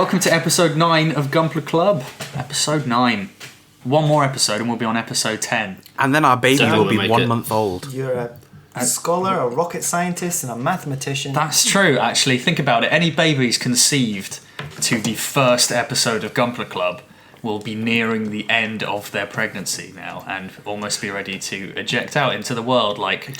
welcome to episode 9 of Gunpla Club. Episode 9. One more episode and we'll be on episode 10. And then our baby will be 1 month old. You're a scholar, a rocket scientist, and a mathematician. That's true, actually. Think about it. Any babies conceived to the first episode of Gunpla Club will be nearing the end of their pregnancy now and almost be ready to eject out into the world like a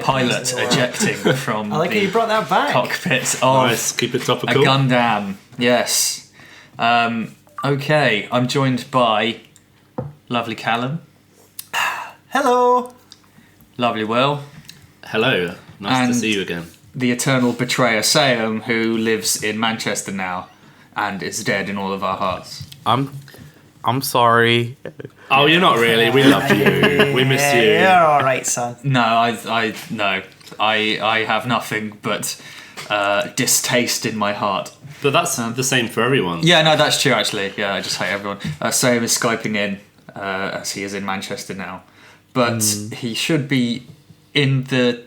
pilot ejecting from I like how you brought that back. Cockpit of nice. Keep it topical. a Gundam. Yes. Okay, I'm joined by lovely Callum. Hello. Lovely Will. Hello. Nice to see you again. The eternal betrayer Sayem, who lives in Manchester now and is dead in all of our hearts. I'm sorry. Oh, you're not really. We love you. We miss you. You're all right, son. No, I have nothing but distaste in my heart. But that's the same for everyone. Yeah, no, that's true actually. Yeah, I just hate everyone. Sayem is Skyping in as he is in Manchester now, but he should be in the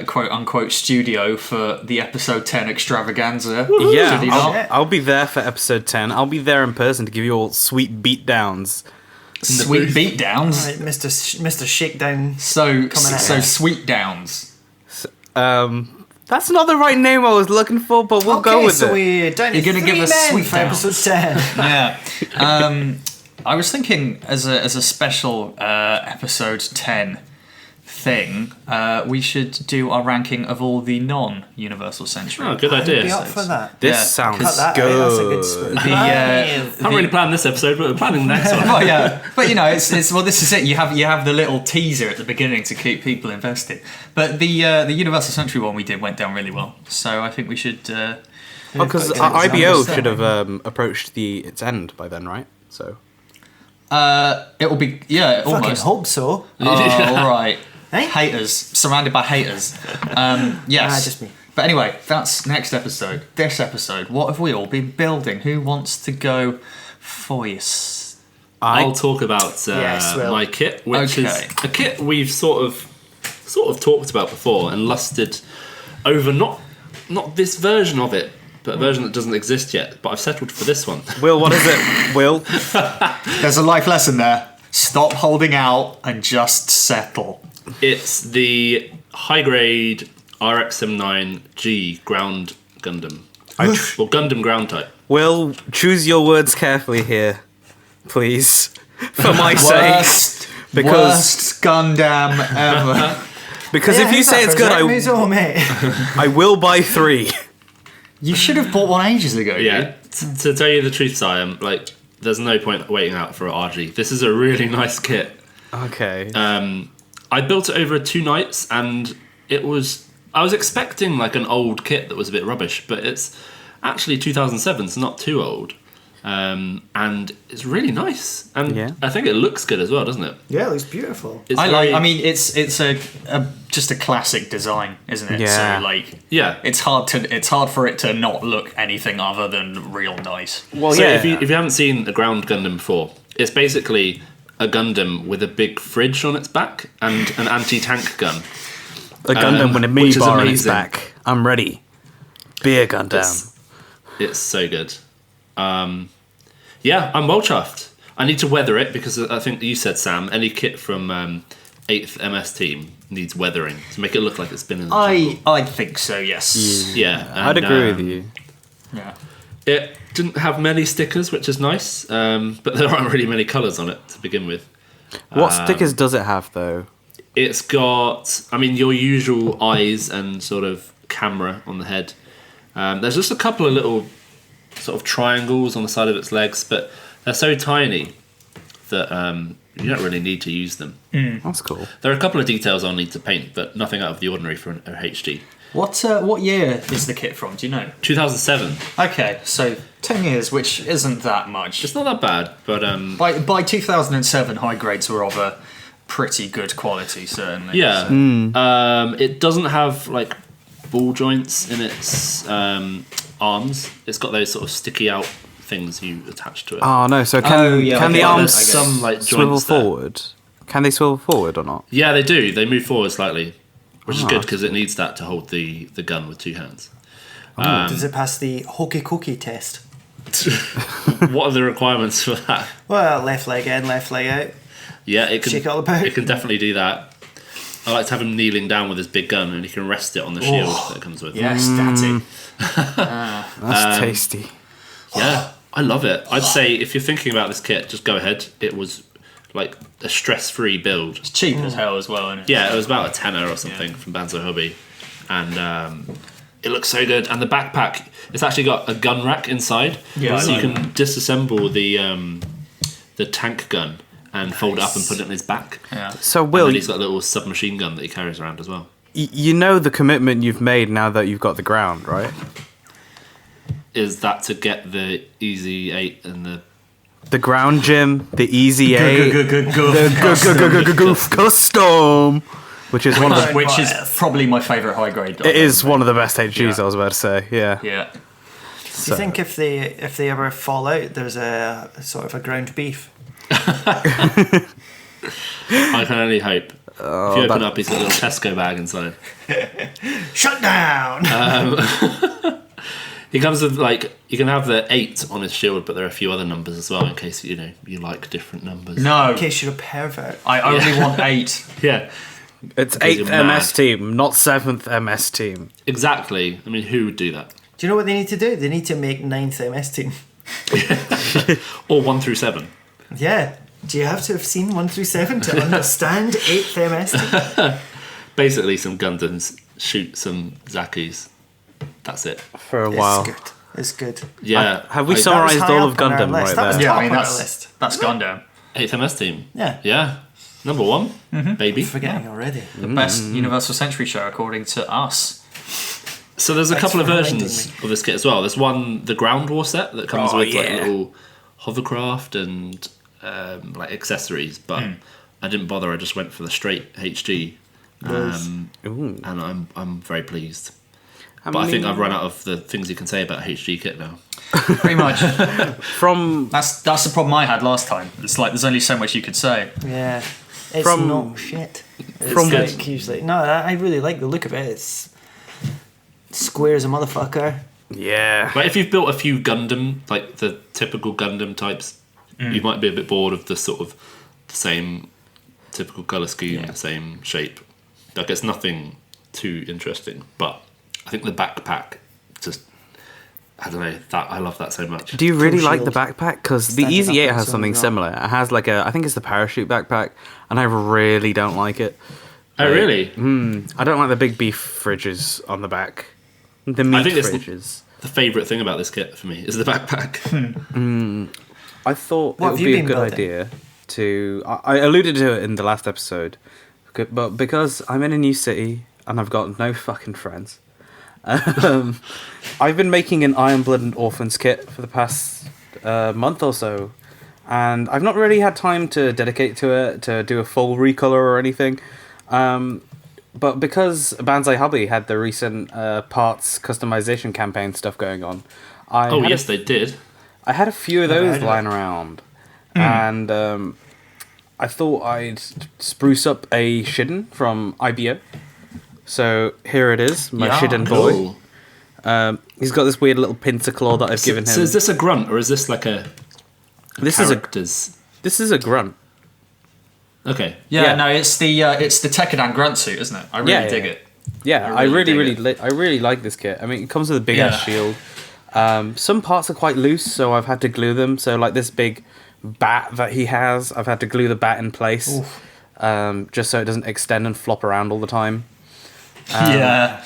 quote unquote studio for the episode 10 extravaganza. Yeah, I'll be there for episode 10. I'll be there in person to give you all sweet beatdowns. Sweet beatdowns. Right, Mr. Shakedown. So sweet downs. That's not the right name I was looking for, but we'll go with it. We're down to You're gonna give us sweet for episode 10. Yeah. I was thinking as a special episode 10 thing, we should do our ranking of all the non-Universal Century. Oh, good idea. I'd be up for that. This sounds Cut that good. out, that's a good script. I haven't really planned this episode, but we're planning the next one. Well, yeah, but you know, it's well. This is it. You have the little teaser at the beginning to keep people invested. But the Universal Century one we did went down really well. So I think we should. Because IBO should have approached its end by then, right? So. It will be almost. Fucking hope so. Oh, all right. Hey? Haters, surrounded by haters. Yes. Just me. But anyway, that's next episode. This episode, what have we all been building? Who wants to go first? I'll talk about my kit, which is a kit we've sort of talked about before and lusted over not this version of it, but a version that doesn't exist yet. But I've settled for this one. Will, what is it? Will? There's a life lesson there. Stop holding out and just settle. It's the high-grade RX-79G ground Gundam. Or Gundam ground type. Will, choose your words carefully here, please. For my sake. Worst Gundam ever. Because if you say it's good, I will buy 3. You should have bought one ages ago. Yeah. To tell you the truth, Sayem, there's no point waiting out for an RG. This is a really nice kit. Okay. I built it over 2 nights, and I was expecting an old kit that was a bit rubbish, but it's actually 2007, so not too old. And it's really nice, and I think it looks good as well, doesn't it? Yeah, it looks beautiful. It's just a classic design, isn't it? Yeah. So it's hard for it to not look anything other than real nice. Well, so if you haven't seen a ground Gundam before, it's basically a Gundam with a big fridge on its back and an anti-tank gun. A Gundam with a mini bar on its back. I'm ready. Be a Gundam. It's so good. I'm well chuffed. I need to weather it because I think you said, Sam, any kit from 8th MS team needs weathering to make it look like it's been in the jungle. I think so, yes. Yeah. I'd agree with you. Yeah. It didn't have many stickers, which is nice, but there aren't really many colours on it to begin with. What stickers does it have, though? It's got, your usual eyes and sort of camera on the head. There's just a couple of little sort of triangles on the side of its legs, but they're so tiny that you don't really need to use them. That's cool. There are a couple of details I'll need to paint, but nothing out of the ordinary for an HD. What year is the kit from? Do you know? 2007. Okay, so 10 years, which isn't that much. It's not that bad, but by 2007, high grades were of a pretty good quality, certainly. Yeah. So. It doesn't have ball joints in its arms. It's got those sort of sticky out things you attach to it. Oh no! So can the arms swivel joints there. Forward? Can they swivel forward or not? Yeah, they do. They move forward slightly, which is good because it needs that to hold the gun with 2 hands. Does it pass the hokey cookie test? What are the requirements for that? Well, left leg in, left leg out. Yeah, it can. Shake it all about. It can definitely do that. I like to have him kneeling down with his big gun, and he can rest it on the shield that it comes with. Yes, daddy. That's tasty. Yeah, I love it. I'd say if you're thinking about this kit, just go ahead. It was like a stress-free build. It's cheap as hell as well, isn't it? Yeah, it was about a tenner or something from Banzo Hobby, and it looks so good. And the backpack, it's actually got a gun rack inside, Yeah, so I you can like disassemble the tank gun and fold it up and put it in his back. Yeah. So, And Will, then he's got a little submachine gun that he carries around as well. you know the commitment you've made now that you've got the ground, right? Is that to get the Easy 8 and The ground gym, the Easy 8, the Goof Custom, which is one of the, Which is probably my favourite high grade. it is one of the best HGs. Yeah. I was about to say, yeah. Yeah. Do you think if they ever fall out, there's a sort of a ground beef? I can only hope. If you open up, he's got a little Tesco bag inside. Shut down! He comes with you can have the 8 on his shield, but there are a few other numbers as well in case you like different numbers. No, In case you're a pervert. I only want 8. Yeah, It's Because 8th you're mad. MS team, not 7th MS team. exactly. I mean, who would do that? Do you know what they need to do? They need to make 9th MS team. Or 1 through 7. Yeah. Do you have to have seen 1 through 7 to understand 8th MS team? Basically, some Gundams shoot some Zakis. That's it. For a while. It's good. It's good. Yeah. Have we I- summarised That was high all of up on our Gundam list. right That was there? Yeah, top I mean on our that's list. Gundam, 8th MS team. Yeah. Yeah. Number 1, baby. Forgetting already. the best Universal Century show according to us. So there's a Thanks couple of for reminding versions me. of this kit as well. There's one, the Ground War set, that comes Oh, with like yeah. little hovercraft and like accessories, but I didn't bother. I just went for the straight HG, Ooh. and I'm very pleased. But I think I've run out of the things you can say about HG kit now. Pretty much. From That's the problem I had last time. It's like there's only so much you could say. Yeah. It's From- not shit. It's from- like usually. No, I really like the look of it. It's square as a motherfucker. yeah, Like if you've built a few Gundam, like the typical Gundam types, you might be a bit bored of the sort of the same typical color scheme, the same shape. Like it's nothing too interesting, but I think the backpack just. I don't know. I love that so much. do you really Full like the shield. backpack? Because the Standing Easy 8 up has on something something similar. It has like I think it's the parachute backpack, and I really don't like it. Oh, really? I don't like the big beef fridges on the back. The meat think it's- fridges. The favourite thing about this kit for me is the backpack. I thought What it have would you be a been good building? idea to. I alluded to it in the last episode, but because I'm in a new city and I've got no fucking friends, I've been making an Iron Blooded Orphans kit for the past month or so, and I've not really had time to dedicate to it to do a full recolor or anything. But because Banzai Hobby had the recent parts customization campaign stuff going on, I Oh had yes, they did. I had a few of Never those heard of lying around, and I thought I'd spruce up a Shiden from IBO. So here it is, my Yeah, Shiden boy. Cool. He's got this weird little pincer claw that I've given him. So is this a grunt or is this like a this character's? is a grunt. Okay. Yeah, Yeah. no, it's the Tekkadan grunt suit, isn't it? I really Yeah, dig yeah. it. Yeah, I I really really, dig it. I really like this kit. I mean, it comes with a big ass Yeah. shield. Some parts are quite loose, so I've had to glue them. So like this big bat that he has, I've had to glue the bat in place, just so it doesn't extend and flop around all the time. Yeah.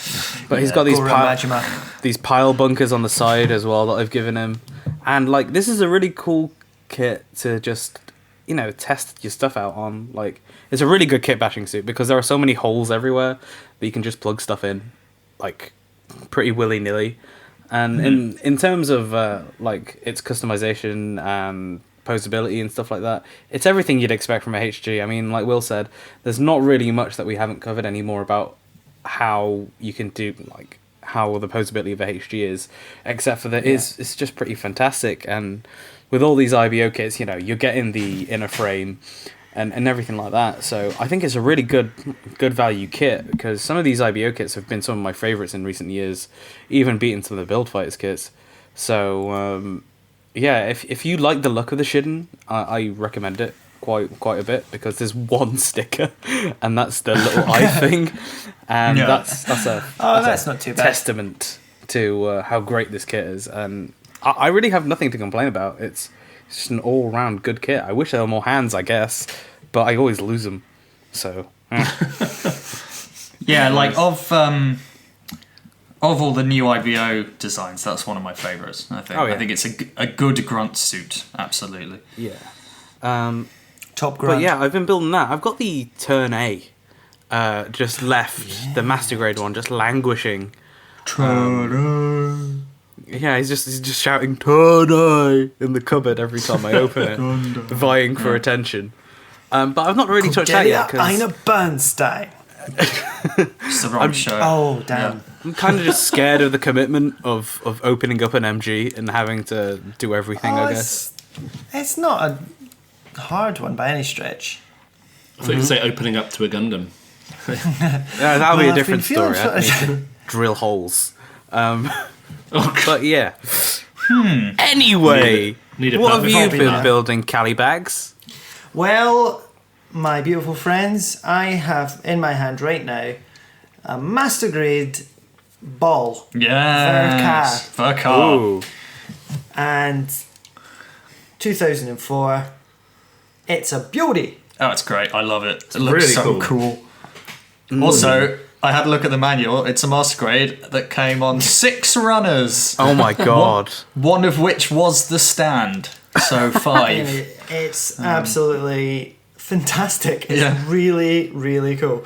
But he's got these Goro Majima. these pile bunkers on the side as well that I've given him, and like this is a really cool kit to just test your stuff out on. Like it's a really good kit bashing suit because there are so many holes everywhere that you can just plug stuff in, like pretty willy nilly. And in terms of like its customization and posability and stuff like that, it's everything you'd expect from a HG. I mean, like Will said, there's not really much that we haven't covered anymore about how you can do like how the posability of a HG is, except for that it's just pretty fantastic. And with all these IBO kits, you're getting the inner frame and everything like that. So I think it's a really good value kit because some of these IBO kits have been some of my favorites in recent years, even beating some of the Build Fighters kits. So yeah, if you like the look of the Shiden, I recommend it quite a bit because there's one sticker, and that's the little eye thing, and Yeah. that's not too bad. testament to how great this kit is, and I really have nothing to complain about. It's just an all round good kit. I wish there were more hands, I guess, but I always lose them. So Yeah, like of all the new IBO designs, that's one of my favourites. I think. Oh, yeah. I think it's a good grunt suit. Absolutely. yeah. Top grunt. But yeah, I've been building that. I've got the Turn A just left, the Master Grade one, just languishing. Yeah, he's just shouting Turn A in the cupboard every time I open it, vying for attention. But I've not really touched that yet Eine because Bernstein. It's the wrong show. Oh, damn. Yeah. I'm kind of just scared of the commitment of opening up an MG and having to do everything, I guess. It's not a hard one by any stretch. I thought you'd say opening up to a Gundam. Yeah, that'll be Well, a I've been different story. feeling I need to drill holes. Oh, But yeah. Anyway, Need a what have perfect you copy been now. building, Cali bags? Well, my beautiful friends, I have in my hand right now a Master Grade ball. Yes. Vercar. Ooh. And 2004. It's a beauty. Oh, it's great. I love it. It looks really so cool. cool. Also, I had a look at the manual. It's a Master Grade that came on 6 runners. Oh my god. One of which was the stand. So 5. It's absolutely fantastic. It's Yeah. really, really cool.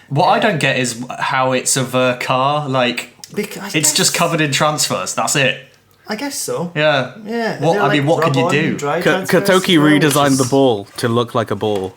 What I don't get is how it's a Vercar. Like, Because it's just covered in transfers. That's it. I guess so. Yeah. Yeah. What they're I mean, like what can you rub-on, do? dry transfers Katoki as well, which redesigned is- the ball to look like a ball.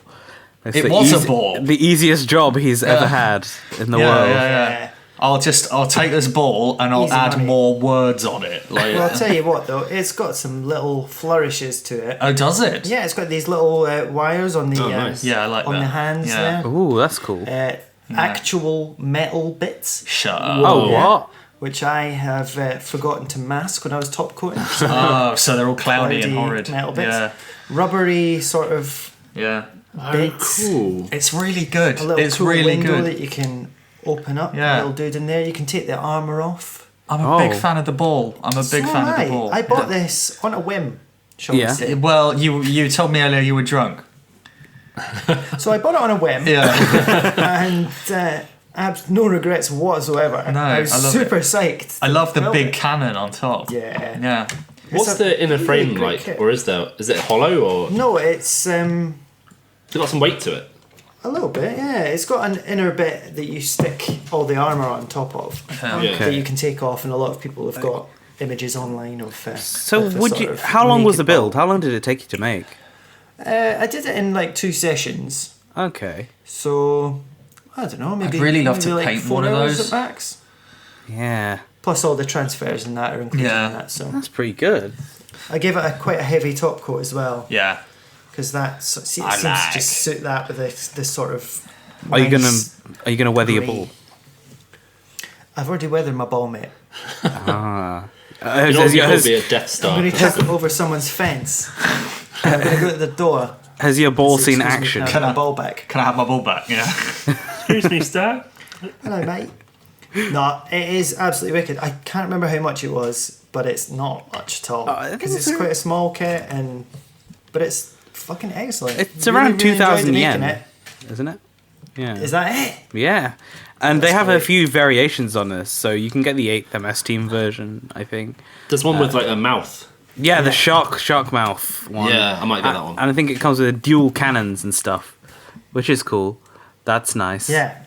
It's It the was a ball. The easiest job he's ever had in the world. Yeah. I'll take this ball and I'll Easy add money. more words on it. Like, Well, I'll tell you what, though, it's got some little flourishes to it. oh, does it? Yeah, it's got these little wires on the Oh, nice. Yeah, I like on that. the hands Yeah. Ooh, that's cool. there. Actual metal bits, Shut up. Oh, yeah. what? which I have forgotten to mask when I was top coating. Oh, so they're all cloudy and Cloudy horrid. metal bits. Yeah, Rubbery sort of yeah. bits. Cool. It's really good. A little It's cool really window good. that you can open up. Yeah. A little dude in there. You can take the armour off. I'm a big Oh. fan of the ball. I'm a big So fan am of the ball. I bought this on a whim, shall Yeah. we say. Well, you told me earlier you were drunk. So I bought it on a whim. Yeah. And I have no regrets whatsoever. No, I was I love super psyched. I love the to build big it. cannon on top. Yeah. Yeah. What's It's a the inner really frame great like, kit. or is it hollow, or has No, it's it got some weight to it? a little bit, yeah. It's got an inner bit that you stick all the armour on top of Yeah. that you can take off, and a lot of people have got images online of. So of the would sort you? of How long was the naked build? ball. How long did it take you to make? I did it in like 2 sessions, Okay. so I don't know. Maybe really love maybe to like paint 4 one of hours those. at max. Yeah, Plus all the transfers and that are included Yeah. in that. So that's pretty good. I gave it quite a heavy top coat as well, Yeah. because that seems I to like. just suit that with this sort of. Are you nice gonna weather your grey. ball? I've already weathered my ball, mate. Ah. You know, Has, it has, will be a Death Star. I'm going to tip it over someone's fence. I'm going to go to the door. has your ball Say, seen "Excuse me, action? Can I have my ball back? Can I have my ball back? Yeah. Excuse me, Star. Hello, mate. No, it is absolutely wicked. I can't remember how much it was, but it's not much at all. I think Because it's it's quite a small kit, but it's fucking excellent. It's Really, around really enjoyed 2,000 making yen, it. isn't it? Yeah. Is that it? Yeah. And they That's have a great. few variations on this, so you can get the 8th MS Team version, I think. There's one with like a mouth. Yeah, the shark mouth one. Yeah, I might get that one. And I think it comes with dual cannons and stuff, which is cool. That's nice. Yeah.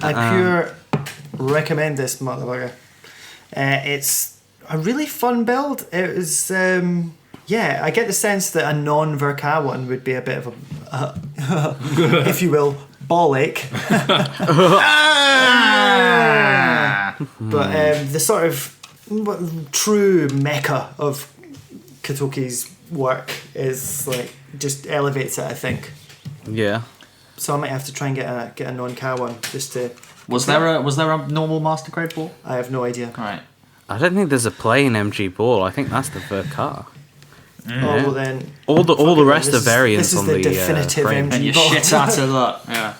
I pure recommend this motherfucker. It's a really fun build. It was, yeah, I get the sense that a non-Verka one would be a bit of a, if you will, ball ache. But the sort of true mecca of Katoki's work is like just elevates it, I think. Yeah. So I might have to try and get a non-Ka one just to. Was there a normal master grade ball? I have no idea. Right. I don't think there's a plain MG ball. I think that's the Verkar. Oh well, then All the rest this are is- variants this is on the the definitive frame. MG And you ball. shit out a lot. Yeah.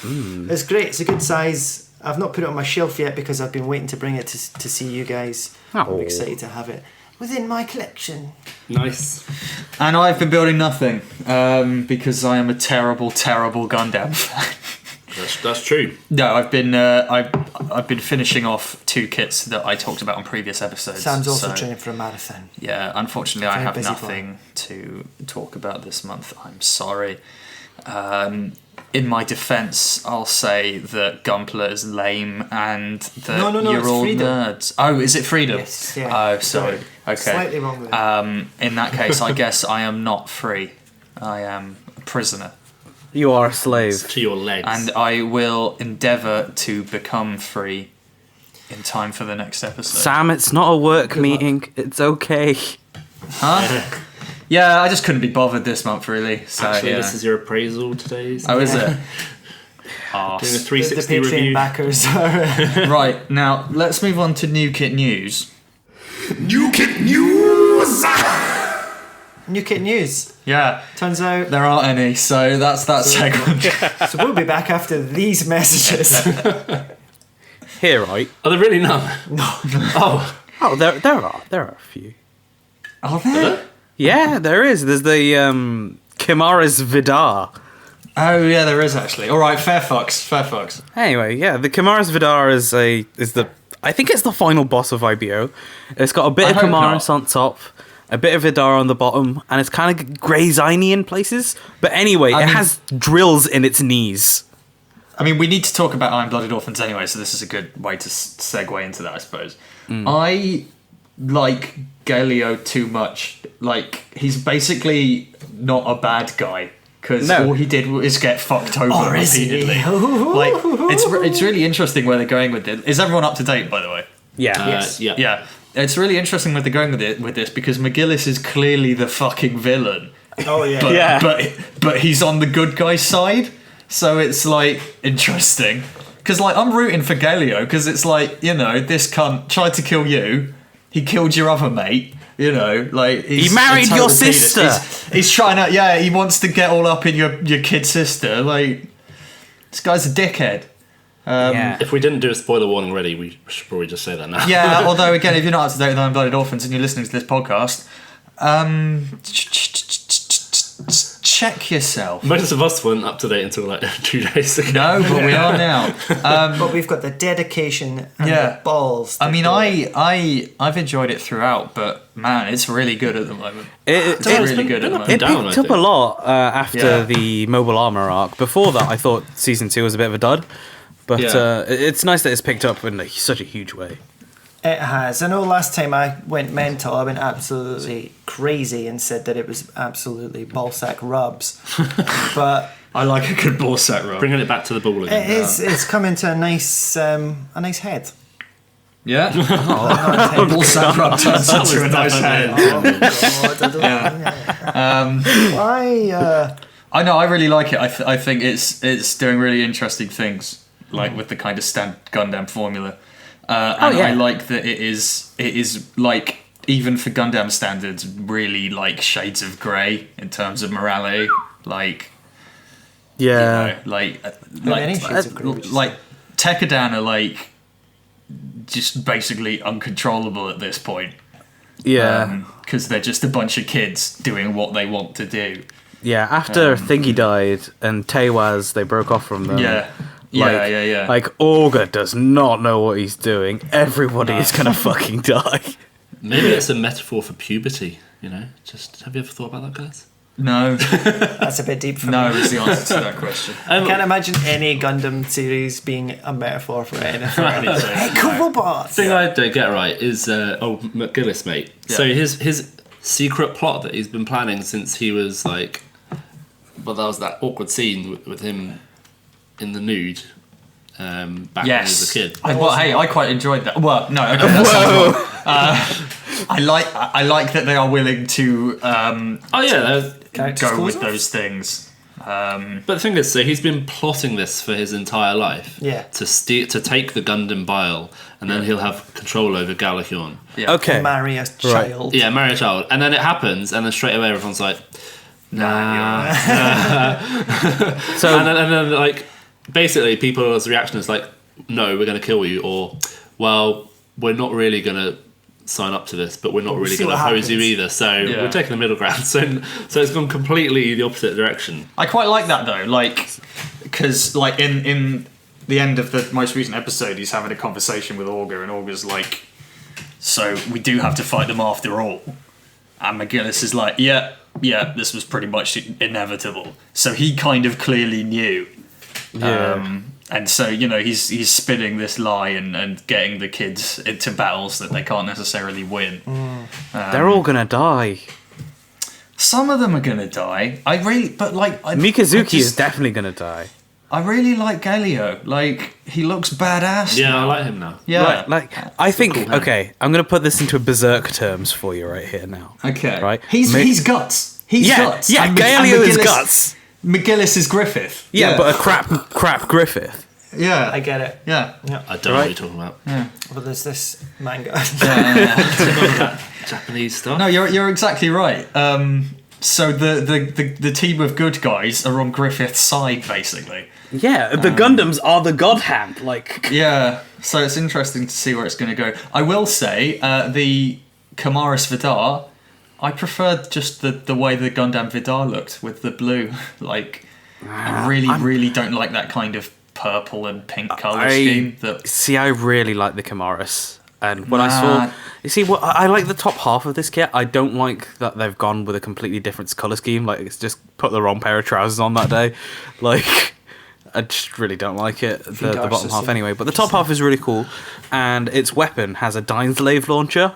It's great. It's a good size. I've not put it on my shelf yet because I've been waiting to bring it to see you guys. Oh. I'm excited to have it within my collection. Nice. And I've been building nothing because I am a terrible, terrible Gundam fan. That's true. No, I've been finishing off 2 kits that I talked about on previous episodes. Sam's also so, training for a marathon. Yeah, unfortunately, I Very have busy nothing to talk about this month. I'm sorry. In my defence, I'll say that Gunpla is lame and that No, you're it's all Freedom. nerds. Oh, is it Freedom? Yes, yeah. Oh, sorry. Okay. Slightly wrong there. In that case, I guess I am not free. I am a prisoner. You are a slave. To your legs. And I will endeavour to become free in time for the next episode. Sam, it's not a work Good luck. meeting. It's okay. Huh? Yeah, I just couldn't be bothered this month, really. So, Actually, yeah. this is your appraisal today. Oh, is Yeah. it? Arse. Doing a The 360 Patreon review. backers are. Right, now let's move on to New Kit News. New Kit News. Yeah, Turns out. there aren't any, so that's that segment. So we'll be back after these messages. Here, right? Are there really none? Oh, Oh, there are a few. Are there? Yeah, there is. There's the Kimara's Vidar. Oh, yeah, there is actually. Alright, fair fucks. Anyway, yeah, the Kimara's Vidar is the I think it's the final boss of IBO. It's got a bit I of hope Kimaris not. on top, a bit of Vidar on the bottom, and it's kind of grey-ziny in places. But anyway, I it mean- has drills in its knees. I mean, we need to talk about Iron Blooded Orphans anyway, so this is a good way to segue into that, I suppose. I like Galio too much. Like, he's basically not a bad guy, because No. all he did was get fucked over Or is he? repeatedly. Like, it's really interesting where they're going with it. Is everyone up to date, by the way? Yeah. Yes. yeah. Yeah. It's really interesting where they're going with this, because McGillis is clearly the fucking villain. Oh yeah. But, Yeah. but he's on the good guy's side, so it's like interesting. Because like I'm rooting for Galio, because it's like, you know, this cunt tried to kill you, he killed your other mate, you know, like he's He married a total your penis. sister. He's trying to, yeah, he wants to get all up in your kid's sister. Like, this guy's a dickhead. Yeah. If we didn't do a spoiler warning already, we should probably just say that now. Yeah, although again, if you're not up to date with Iron Blooded Orphans and you're listening to this podcast, check yourself. Most of us weren't up to date until like 2 days ago. No, but we are now. But we've got the dedication and Yeah. the balls. I to mean, do it. I've enjoyed it throughout, but man, it's really good at the moment. It, It's really good at the been up moment. It down, picked I up a think. lot after Yeah. the Mobile Armor arc. Before that, I thought Season 2 was a bit of a dud. But Yeah. it's nice that it's picked up in such a huge way. It has. I know last time I went mental, I went absolutely crazy and said that it was absolutely ballsack rubs. But I like a good ball set rub. Bringing it back to the ball again. it's coming to a nice head. Yeah, Oh, ball set rub turns into a nice head. I know, I really like it. I think it's doing really interesting things, like with the kind of Gundam formula. And yeah. I like that it is like, even for Gundam standards, really like shades of grey in terms of morality. Like, Yeah. you know, like many shades of grey would you like Tekkadan are like just basically uncontrollable at this point. Yeah. Because they're just a bunch of kids doing what they want to do. Yeah, after Thingy died and Tewaz, they broke off from them. Yeah. Yeah. Like, Olga does not know what he's doing. Everybody is gonna fucking die. Maybe it's a metaphor for puberty, you know? Just have you ever thought about that, guys? No, That's a bit deep for no me. is the answer to that question. I can't imagine any Gundam series being a metaphor for anything. Hey, cool robots! The thing I don't get right is old McGillis, mate. Yeah. So his secret plot that he's been planning since he was like, well, that was that awkward scene with him in the nude back when he was a kid. I quite enjoyed that. Well, no, okay, that sounds wrong. I like that they are willing to Oh yeah, Characters go with close-ups? those things. But the thing is, so he's been plotting this for his entire life. Yeah. To take the Gundam Bile, and then he'll have control over Galakion. Yeah. Okay. Marry a child. Yeah, marry a child, and then it happens, and then straight away everyone's like, nah. So and then like basically people's reaction is like, no, we're going to kill you, or well, we're not really going to sign up to this, but we're not really see going to what oppose you happens. either. So Yeah. we're taking the middle ground. So it's gone completely the opposite direction. I quite like that though, like, because like in the end of the most recent episode, he's having a conversation with Augur, and Augur's like, "So we do have to fight them after all," and McGillis is like, "Yeah, this was pretty much inevitable." So he kind of clearly knew. And so, you know, he's spinning this lie and getting the kids into battles that they can't necessarily win. they're all gonna die. Some of them are gonna die. Mikazuki is definitely gonna die. I really like Galio. Like, he looks badass. Yeah, now. I like him now. Yeah. Like I think. cool hand. Okay, I'm gonna put this into berserk terms for you right here now. Okay. Right. He's guts. He's guts. Yeah, And Galio is McGillis- guts. McGillis is Griffith. Yeah, but a crap Griffith. Yeah. I get it. Yeah. I don't know what you're talking about. But there's this manga. Japanese stuff. No, you're exactly right. So the team of good guys are on Griffith's side, basically. Yeah, the Gundams are the god hand. Like, Yeah. So it's interesting to see where it's going to go. I will say the Kamaris Vidar, I preferred just the way the Gundam Vidar looked with the blue. Like, I really don't like that kind of purple and pink color scheme. See, I really like the Kamaris. And when I saw, you see, what I like the top half of this kit. I don't like that they've gone with a completely different color scheme. Like, it's just put the wrong pair of trousers on that day. Like, I just really don't like it. The bottom half, anyway. But the top half is really cool, and its weapon has a Dynslave launcher.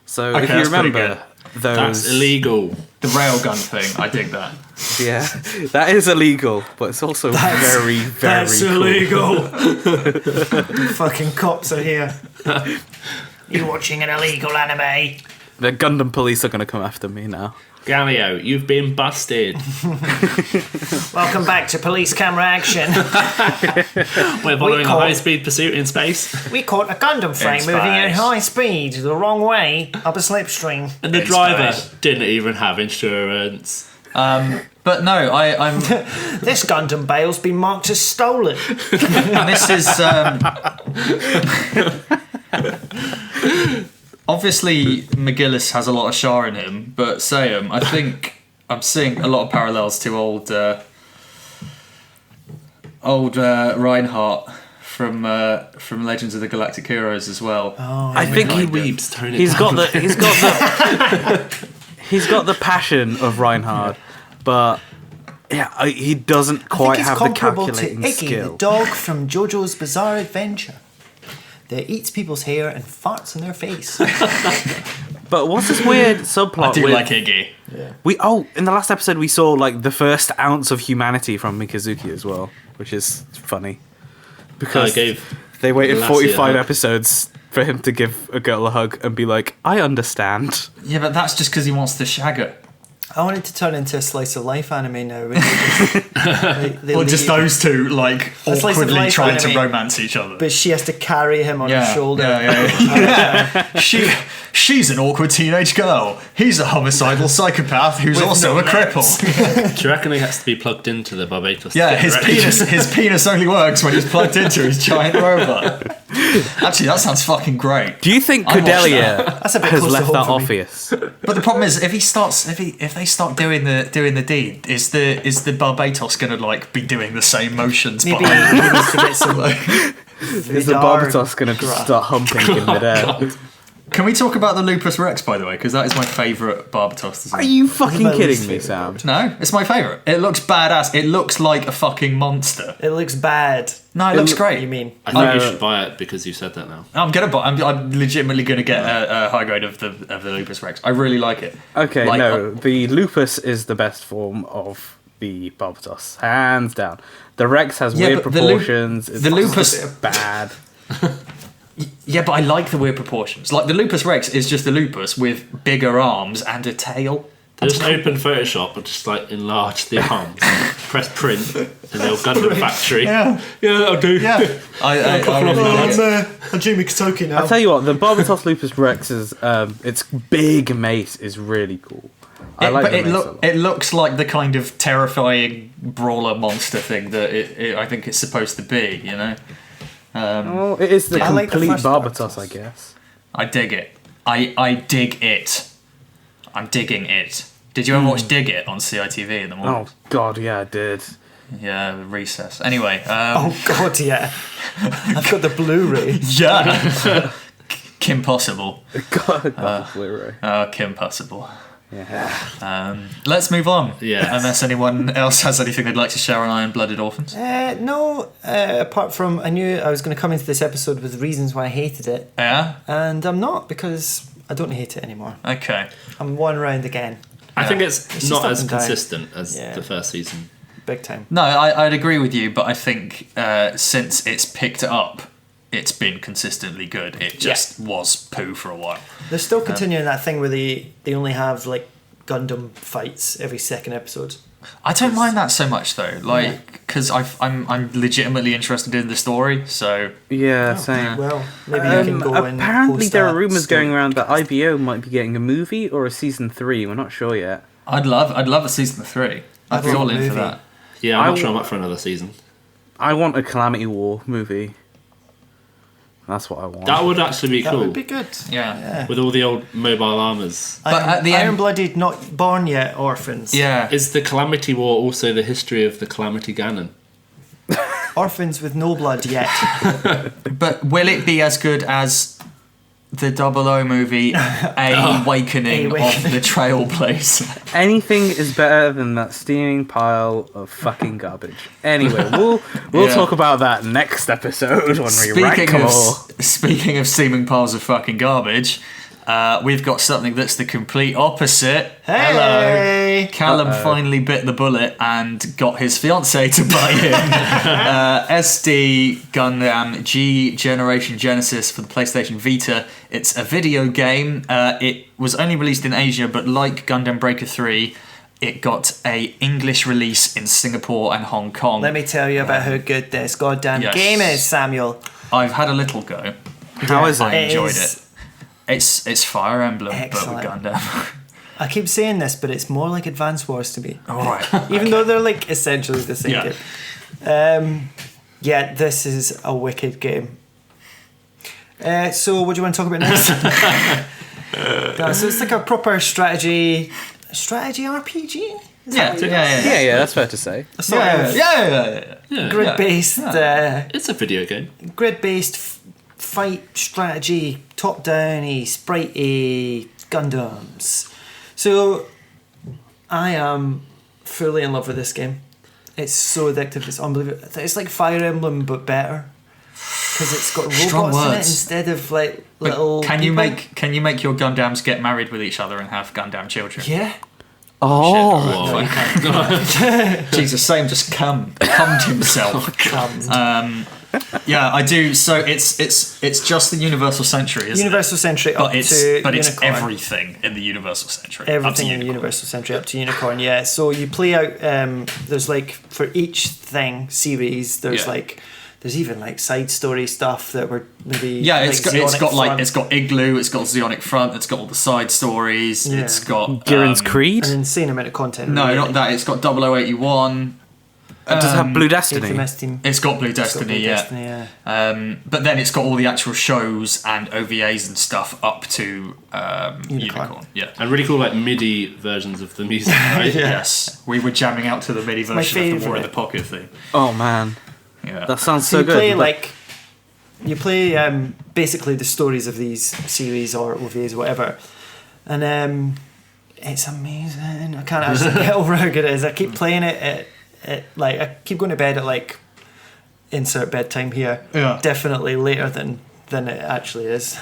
So if you that's pretty remember those, That's illegal. The railgun thing, I dig that. yeah, that is illegal, but it's also very cool. illegal. Fucking cops are here. You watching an illegal anime? The Gundam police are going to come after me now. Galio, you've been busted. Welcome back to police camera action. We're following a caught- high-speed pursuit in space. We caught a Gundam frame In moving at space. high speed the wrong way up a slipstream. And the In driver space. didn't even have insurance. But no, I'm. This Gundam bale's been marked as stolen. This is obviously McGillis has a lot of Shah in him, but Sayem, I think I'm seeing a lot of parallels to old Reinhardt from Legends of the Galactic Heroes as well. I think Like weebs, tone it he's down. got he's got the passion of Reinhard, but yeah, he doesn't quite have the calculating to Iggy, skill. the dog from JoJo's Bizarre Adventure. That eats people's hair and farts in their face. But what's this weird subplot? I do with, like Iggy. in the last episode we saw like the first ounce of humanity from Mikazuki as well, which is funny because they waited Lassie a 45 hug. episodes for him to give a girl a hug and be like, I understand. Yeah, but that's just because he wants to shag her. I wanted to turn into a slice of life anime now. Or just those two, like, A slice of awkwardly life trying to anime. romance each other. But she has to carry him on her shoulder. Yeah. She's an awkward teenage girl. He's a homicidal psychopath who's With also no a cripple. Do you reckon he has to be plugged into the Barbados? Yeah, kit, right? his penis only works when he's plugged into his giant robot. Actually, that sounds fucking great. Do you think I'd watch Cordelia That's a bit has close to left home that for me. obvious? But the problem is, if they start doing the deed, is the Barbados gonna like be doing the same motions? Maybe behind he needs to get some Is the Barbatos going to start humping in midair? Can we talk about the Lupus Rex, by the way? Because that is my favourite Barbatos design. Are you fucking my kidding least me, favourite Sam? No, it's my favourite. It looks badass. It looks like a fucking monster. It looks bad. No, it looks great. You mean? I think you No. should buy it because you said that now. I'm legitimately gonna get a high grade of the Lupus Rex. I really like it. Okay, Like, no, the Lupus is the best form of the Barbatos, hands down. The Rex has Yeah, weird but proportions. the Lupus- is bad. Yeah, but I like the weird proportions. Like the Lupus Rex is just a Lupus with bigger arms and a tail. Just open Photoshop and just like enlarge the arms. press print in the old Gundam factory. Yeah, that'll do. yeah. I'm Jimmy Katoki now. I'll tell you what, the Barbatos Lupus Rex's its big mace is really cool. I like the mace a lot. It looks like the kind of terrifying brawler monster thing that I think it's supposed to be, you know? Well, it is the I like the complete first Barbatos, Barbatos. I guess. I dig it. I dig it. I'm digging it. Did you ever watch Dig It on CITV in the morning? Oh, God, yeah, I did. Yeah, Recess. Anyway. Oh God, yeah. I've got the Blu-ray. Yeah. Kim Possible. God, I got the Blu-ray. Kim Possible. Yeah. Let's move on. Yeah. Unless anyone else has anything they'd like to share on Iron Blooded Orphans. No, apart from I knew I was going to come into this episode with reasons why I hated it, Yeah? and I'm not because I don't hate it anymore. Okay. I'm one round again, I think It's it's just not up as and down. consistent as Yeah. the first season. big time. No, I'd agree with you, but I think since it's picked up, it's been consistently good. It just was poo for a while. They're still continuing that thing where they only have like Gundam fights every second episode. I don't mind that so much though, like because I'm legitimately interested in the story. So Yeah, same. Well, maybe you can go and Apparently, post there are that rumours story. going around that IBO might be getting a movie or a season 3. We're not sure yet. I'd love a season 3. I'd be love all a in for movie. that. Yeah, I'm I not sure I'm w- up for another season. I want a Calamity War movie. That's what I want. That would actually be That cool. would be good. Yeah. With all the old mobile armours. But at the end- Iron-blooded, not born yet orphans. Yeah. Is the Calamity War also the history of the Calamity Ganon? Orphans with no blood yet. But will it be as good as the 00 movie, Awakening of the Trailblazer? Anything is better than that steaming pile of fucking garbage. Anyway, we'll Yeah. talk about that next episode when we rank them all. Speaking of steaming piles of fucking garbage, we've got something that's the complete opposite. Hello. Hey! Callum finally bit the bullet and got his fiancée to buy him SD Gundam G Generation Genesis for the PlayStation Vita. It's a video game. It was only released in Asia, but like Gundam Breaker 3, it got a English release in Singapore and Hong Kong. Let me tell you about how good this goddamn Yes. game is, Samuel. I've had a little go. How is it? I enjoyed is- it. It's Fire Emblem, Excellent. but with Gundam. I keep saying this, but it's more like Advance Wars to me. All right. Even though they're like essentially the same Yeah. game. Yeah, this is a wicked game. So what do you want to talk about next? So it's like a proper strategy RPG? Is that what you- Yeah, that's fair to say. a sort of Yeah. grid-based, It's a video game. grid-based fight strategy, top-downy, spritey Gundams. So I am fully in love with this game. It's so addictive. It's unbelievable. It's like Fire Emblem but better because it's got robots Strong in it words. instead of like But little. can you people. make your Gundams get married with each other and have Gundam children? Yeah. Oh, Whoa. Jesus, Sayem just cummed himself. Yeah, I do. So it's just the Universal Century, isn't Universal Century it? up But it's to it's Unicorn. everything in the Universal Century. up to Everything in the Unicorn. Universal Century up to Unicorn, yeah. So you play out. There's like for each thing series. There's Yeah. like there's even like side story stuff that were maybe Yeah, like it's got Xeonic it's Front. got Igloo, it's got Zeonic Front, it's got all the side stories, Yeah. it's got Gihren's Creed? an insane amount of content. No, really. not that. It's got 0081. Does it have Blue Destiny? HMS Team. It's got Blue It's got Destiny, Blue yeah. Destiny, yeah. But then it's got all the actual shows and OVAs and stuff up to Unicorn. Yeah. And really cool, like MIDI versions of the music, right? Yes, we were jamming out to the MIDI my version of the War in the favourite. Pocket thing. Oh man, Yeah, that sounds So so you good. play but- like you play basically the stories of these series or OVAs or whatever, and it's amazing. I can't actually get over how good it is. I keep playing it. Like I keep going to bed at like insert bedtime here. Yeah. Definitely later than it actually is.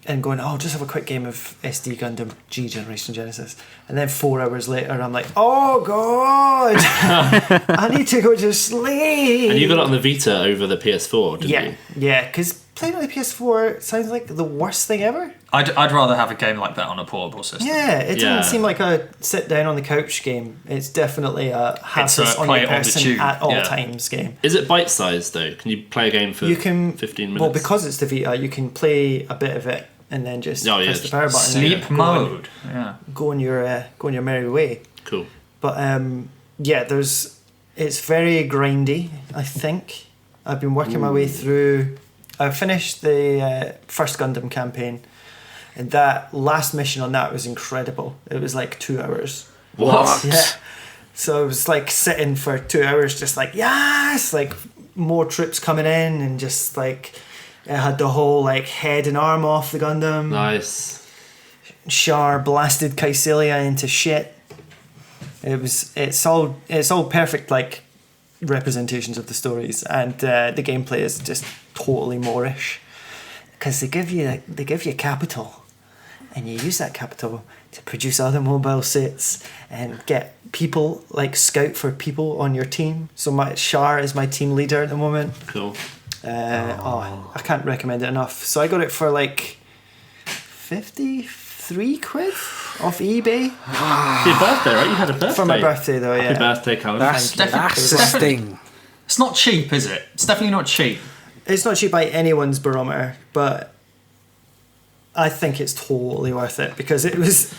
And going, oh, just have a quick game of SD Gundam G Generation Genesis, and then 4 hours later, I'm like, oh god, I need to go to sleep. And you got it on the Vita over the PS4, didn't Yeah, you? yeah, because playing on the PS4 sounds like the worst thing ever. I'd rather have a game like that on a portable system. Yeah, it Yeah. didn't seem like a sit down on the couch game. It's definitely a have It's this a on play your it on the person tube, at all yeah. times game. Is it bite-sized, though? Can you play a game for You can 15 minutes? Well, because it's the Vita, you can play a bit of it and then just Oh, yeah, press the just power button. Sleep and mode. Yeah. Go on your merry way. Cool. But yeah, it's very grindy. I think I've been working my way through. I finished the first Gundam campaign, and that last mission on that was incredible. It was like 2 hours. What? Yeah. So I was like sitting for 2 hours, just like yes, like more troops coming in, and just like it had the whole like head and arm off the Gundam. Nice. Char blasted Kycilia into shit. It's all perfect like representations of the stories, and the gameplay is just totally Moorish because they give you capital, and you use that capital to produce other mobile sets and get people like scout for people on your team. So my Char is my team leader at the moment. Cool. I can't recommend it enough. So I got it for like 53 quid off eBay For your birthday, right? You had a birthday. for my birthday though. Happy Yeah. birthday, Callum. That's Thank you. that's the sting. It's not cheap, is it? It's definitely not cheap. It's not cheap by anyone's barometer, but I think it's totally worth it because it's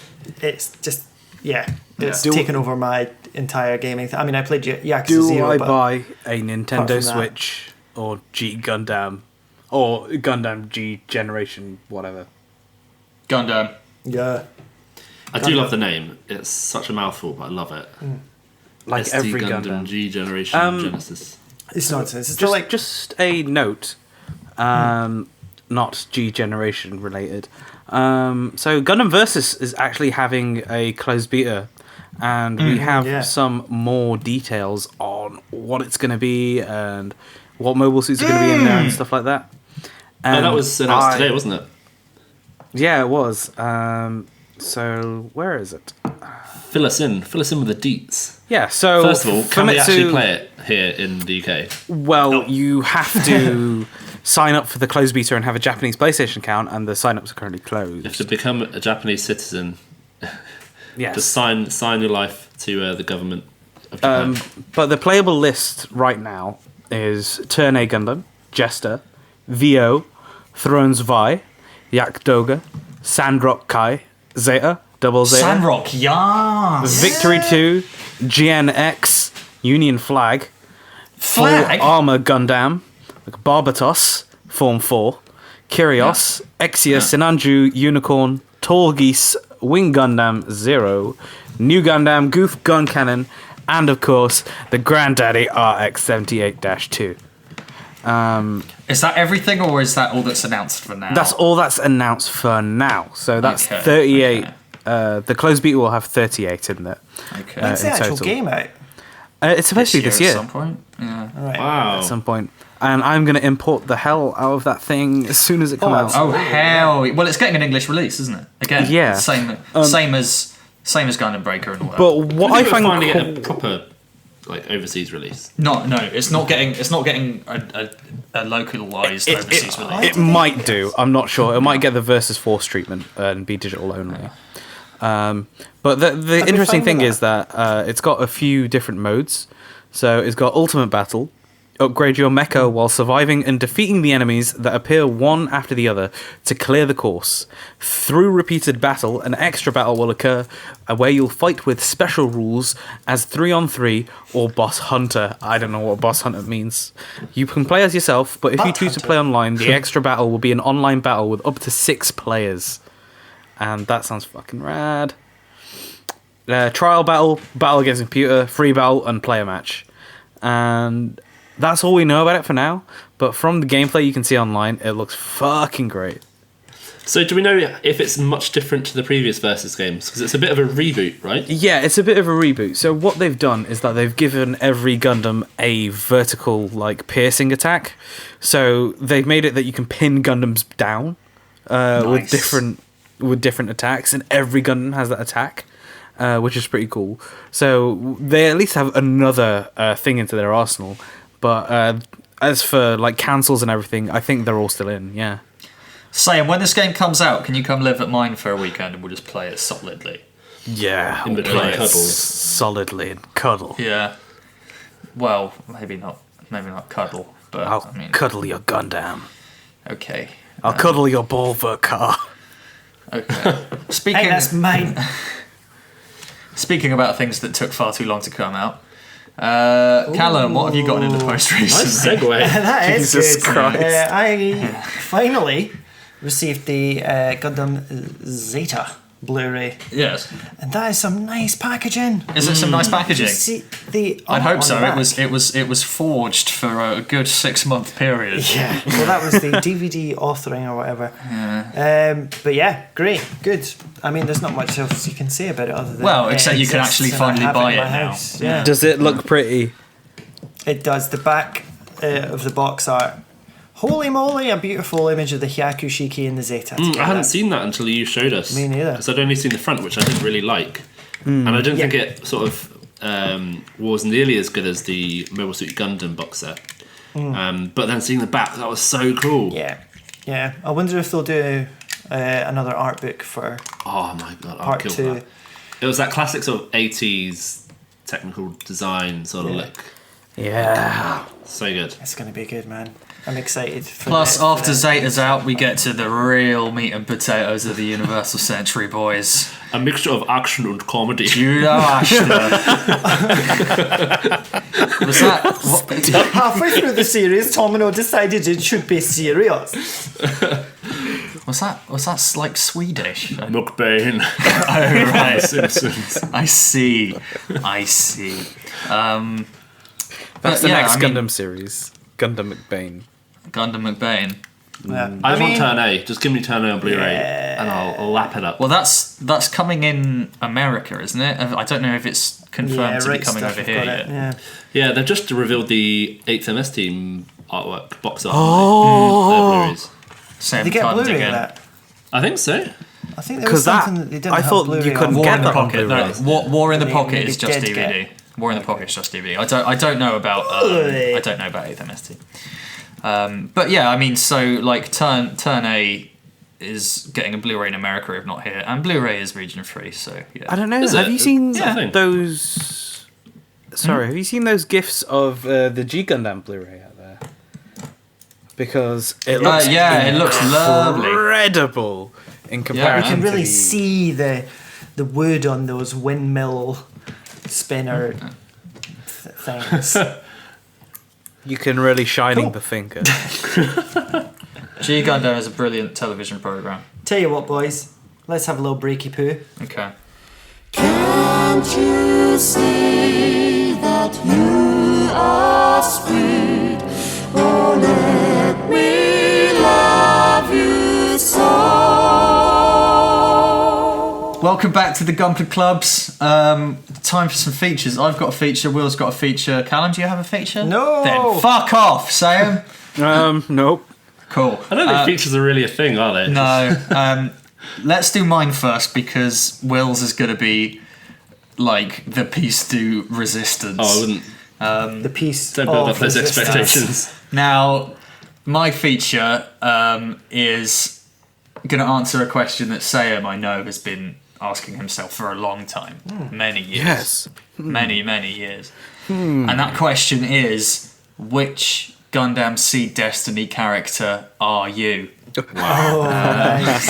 just, it's Do- taken over my entire gaming thing. I mean, I played Yakuza Do 0, I but buy a apart from Nintendo that- Switch or G Gundam or Gundam G Generation, whatever? Gundam. yeah. I do love the name. It's such a mouthful, but I love it. Like SD every Gundam Gundam. G Generation Genesis. It's nonsense. It's Just, like just a note, not G Generation related. So Gundam Versus is actually having a closed beta, and we have yeah. some more details on what it's going to be and what mobile suits are going to be in there and stuff like that. Oh, that was announced today, wasn't it? Yeah, it was. So where is it? Fill us in with the deets. Yeah, so First of all, can we actually Famitsu- play it here in the UK? Well, you have to sign up for the closed beta and have a Japanese PlayStation account, and the sign-ups are currently closed. You have to become a Japanese citizen Yes. to sign your life to the government of Japan. But the playable list right now is Turn A Gundam, Jester, VO, Thrones Vi, Yakdoga, Sandrock Kai, Zeta, Double Zeta, Sandrock, yes! Victory 2, GNX, Union Flag, Flag? Full Armor Gundam, Barbatos, Form 4, Kyrios, Exia Sinanju Unicorn, Tall Geese, Wing Gundam 0, New Gundam Goof Gun Cannon, and of course the Granddaddy RX-78-2. Is that everything, or is that all that's announced for now? That's all that's announced for now. So that's Okay, 38. okay. The closed beta will have 38 in there. Okay. when's the in actual total. game out? It's supposed to be this At year. some point. Yeah. All right. Wow. At some point. And I'm going to import the hell out of that thing as soon as it comes out. absolutely. Oh hell! Well, it's getting an English release, isn't it? Again, Yeah. Same as Gundam Breaker and all that. But what I We're find finally cool- get a proper overseas release. no, it's not getting a localized overseas release. it might do. I'm not sure. It might get the Versus Force treatment and be digital only. But the interesting fine thing with is that it's got a few different modes. So it's got Ultimate Battle. Upgrade your mecha while surviving and defeating the enemies that appear one after the other to clear the course. Through repeated battle, an extra battle will occur where you'll fight with special rules as 3-on-3 or Boss Hunter. I don't know what Boss Hunter means. You can play as yourself, but if you choose to play online, the extra battle will be an online battle with up to 6 players. And that sounds fucking rad. Trial battle, battle against computer, free battle, and player match. And that's all we know about it for now. But from the gameplay you can see online, it looks fucking great. So do we know if it's much different to the previous Versus games? Because it's a bit of a reboot, right? Yeah, it's a bit of a reboot. So what they've done is that they've given every Gundam a vertical, like, piercing attack. So they've made it that you can pin Gundams down with different attacks, and every Gundam has that attack. Which is pretty cool. So they at least have another thing into their arsenal. But as for like cancels and everything, I think they're all still in. Yeah. Sayem, when this game comes out, can you come live at mine for a weekend and we'll just play it solidly? Yeah. In between play it cuddles. solidly and cuddle. Yeah. Well, maybe not cuddle, but I'll I mean, cuddle your Gundam. okay. I'll cuddle your Bulver car. Okay. Hey, that's mine. Speaking about things that took far too long to come out, Callum, what have you gotten in the post Nice recently? segue. That is Jesus good. Christ. I finally received the Gundam Zeta Blu-ray, Yes. and that is some nice packaging. Is it some nice You packaging? see the I'd art hope on so. the back. It was forged for a good 6-month period. Yeah, well, that was the DVD authoring or whatever. But yeah, great, good. I mean, there's not much else you can say about it other than Well, except you can exists actually and I finally have buy in it my now. house. Yeah, Does it look pretty? it does. The back of the box art. Holy moly, a beautiful image of the Hyakushiki and the Zeta. I together. hadn't seen that until you showed us. Me neither. Because I'd only seen the front, which I didn't really like. And I didn't think it sort of was nearly as good as the Mobile Suit Gundam box set. But then seeing the back, that was so cool. Yeah. I wonder if they'll do another art book for Oh my god, I'll part kill 2. that. It was that classic sort of 80s technical design sort of look. Yeah. So good. It's going to be good, man. I'm excited. For Plus, the- after Zeta's out, we get to the real meat and potatoes of the Universal Century boys. A mixture of action and comedy. Judah Ashton. Was that... What? halfway through the series, Tomino decided it should be serious. Was that like Swedish? Oh, McBain. right. Simpsons. I see. That's the next I mean, Gundam series. Gundam McBain. Gundam McBain. Yeah. I want Turn A. Just give me Turn A on Blu-ray and I'll lap it up. Well, that's coming in America, isn't it? I don't know if it's confirmed to be coming over here yet. Yeah. Yeah, they've just revealed the 8th MS team artwork box art. Blu-rays. Same Did they get card Blu-ray of again. that? I I think so. I think there was 'Cause that- something that they didn't I have thought Blu-ray you couldn't on. War get in the that on Pocket. No, Blu-ray. War in the They Pocket maybe is just did DVD. get- War in the Pocket is just DVD. I don't know about Really? I don't know about 8th MST. But yeah, I mean, so like Turn A is getting a Blu-ray in America, if not here, and Blu-ray is region free. So yeah. I don't know. Is Have it? you seen Is that a thing? those? Sorry, have you seen those gifs of the G Gundam Blu-ray out there? Because it looks it looks lovely. incredible in You comparison. can really to see the wood on those windmill spinner things. You can really shining Cool. the finger. G Gundam is a brilliant television program. Tell you what, boys, let's have a little breaky poo. Okay. Can't you see that you are sweet? Oh, let me love you so. Welcome back to the Gunpla Clubs. Time for some features. I've got a feature. Will's got a feature. Callum, do you have a feature? No. Then fuck off, Sayem. Nope. Cool. I don't think features are really a thing, are they? No. Let's do mine first because Will's is going to be like the piece to resistance. Oh, I wouldn't. The piece. Don't build of up those resistance. expectations. Now, my feature is going to answer a question that Sayem, I know, has been asking himself for a long time. Many years. Yes. Many, many years. And that question is, which Gundam Seed Destiny character are you? Oh, nice.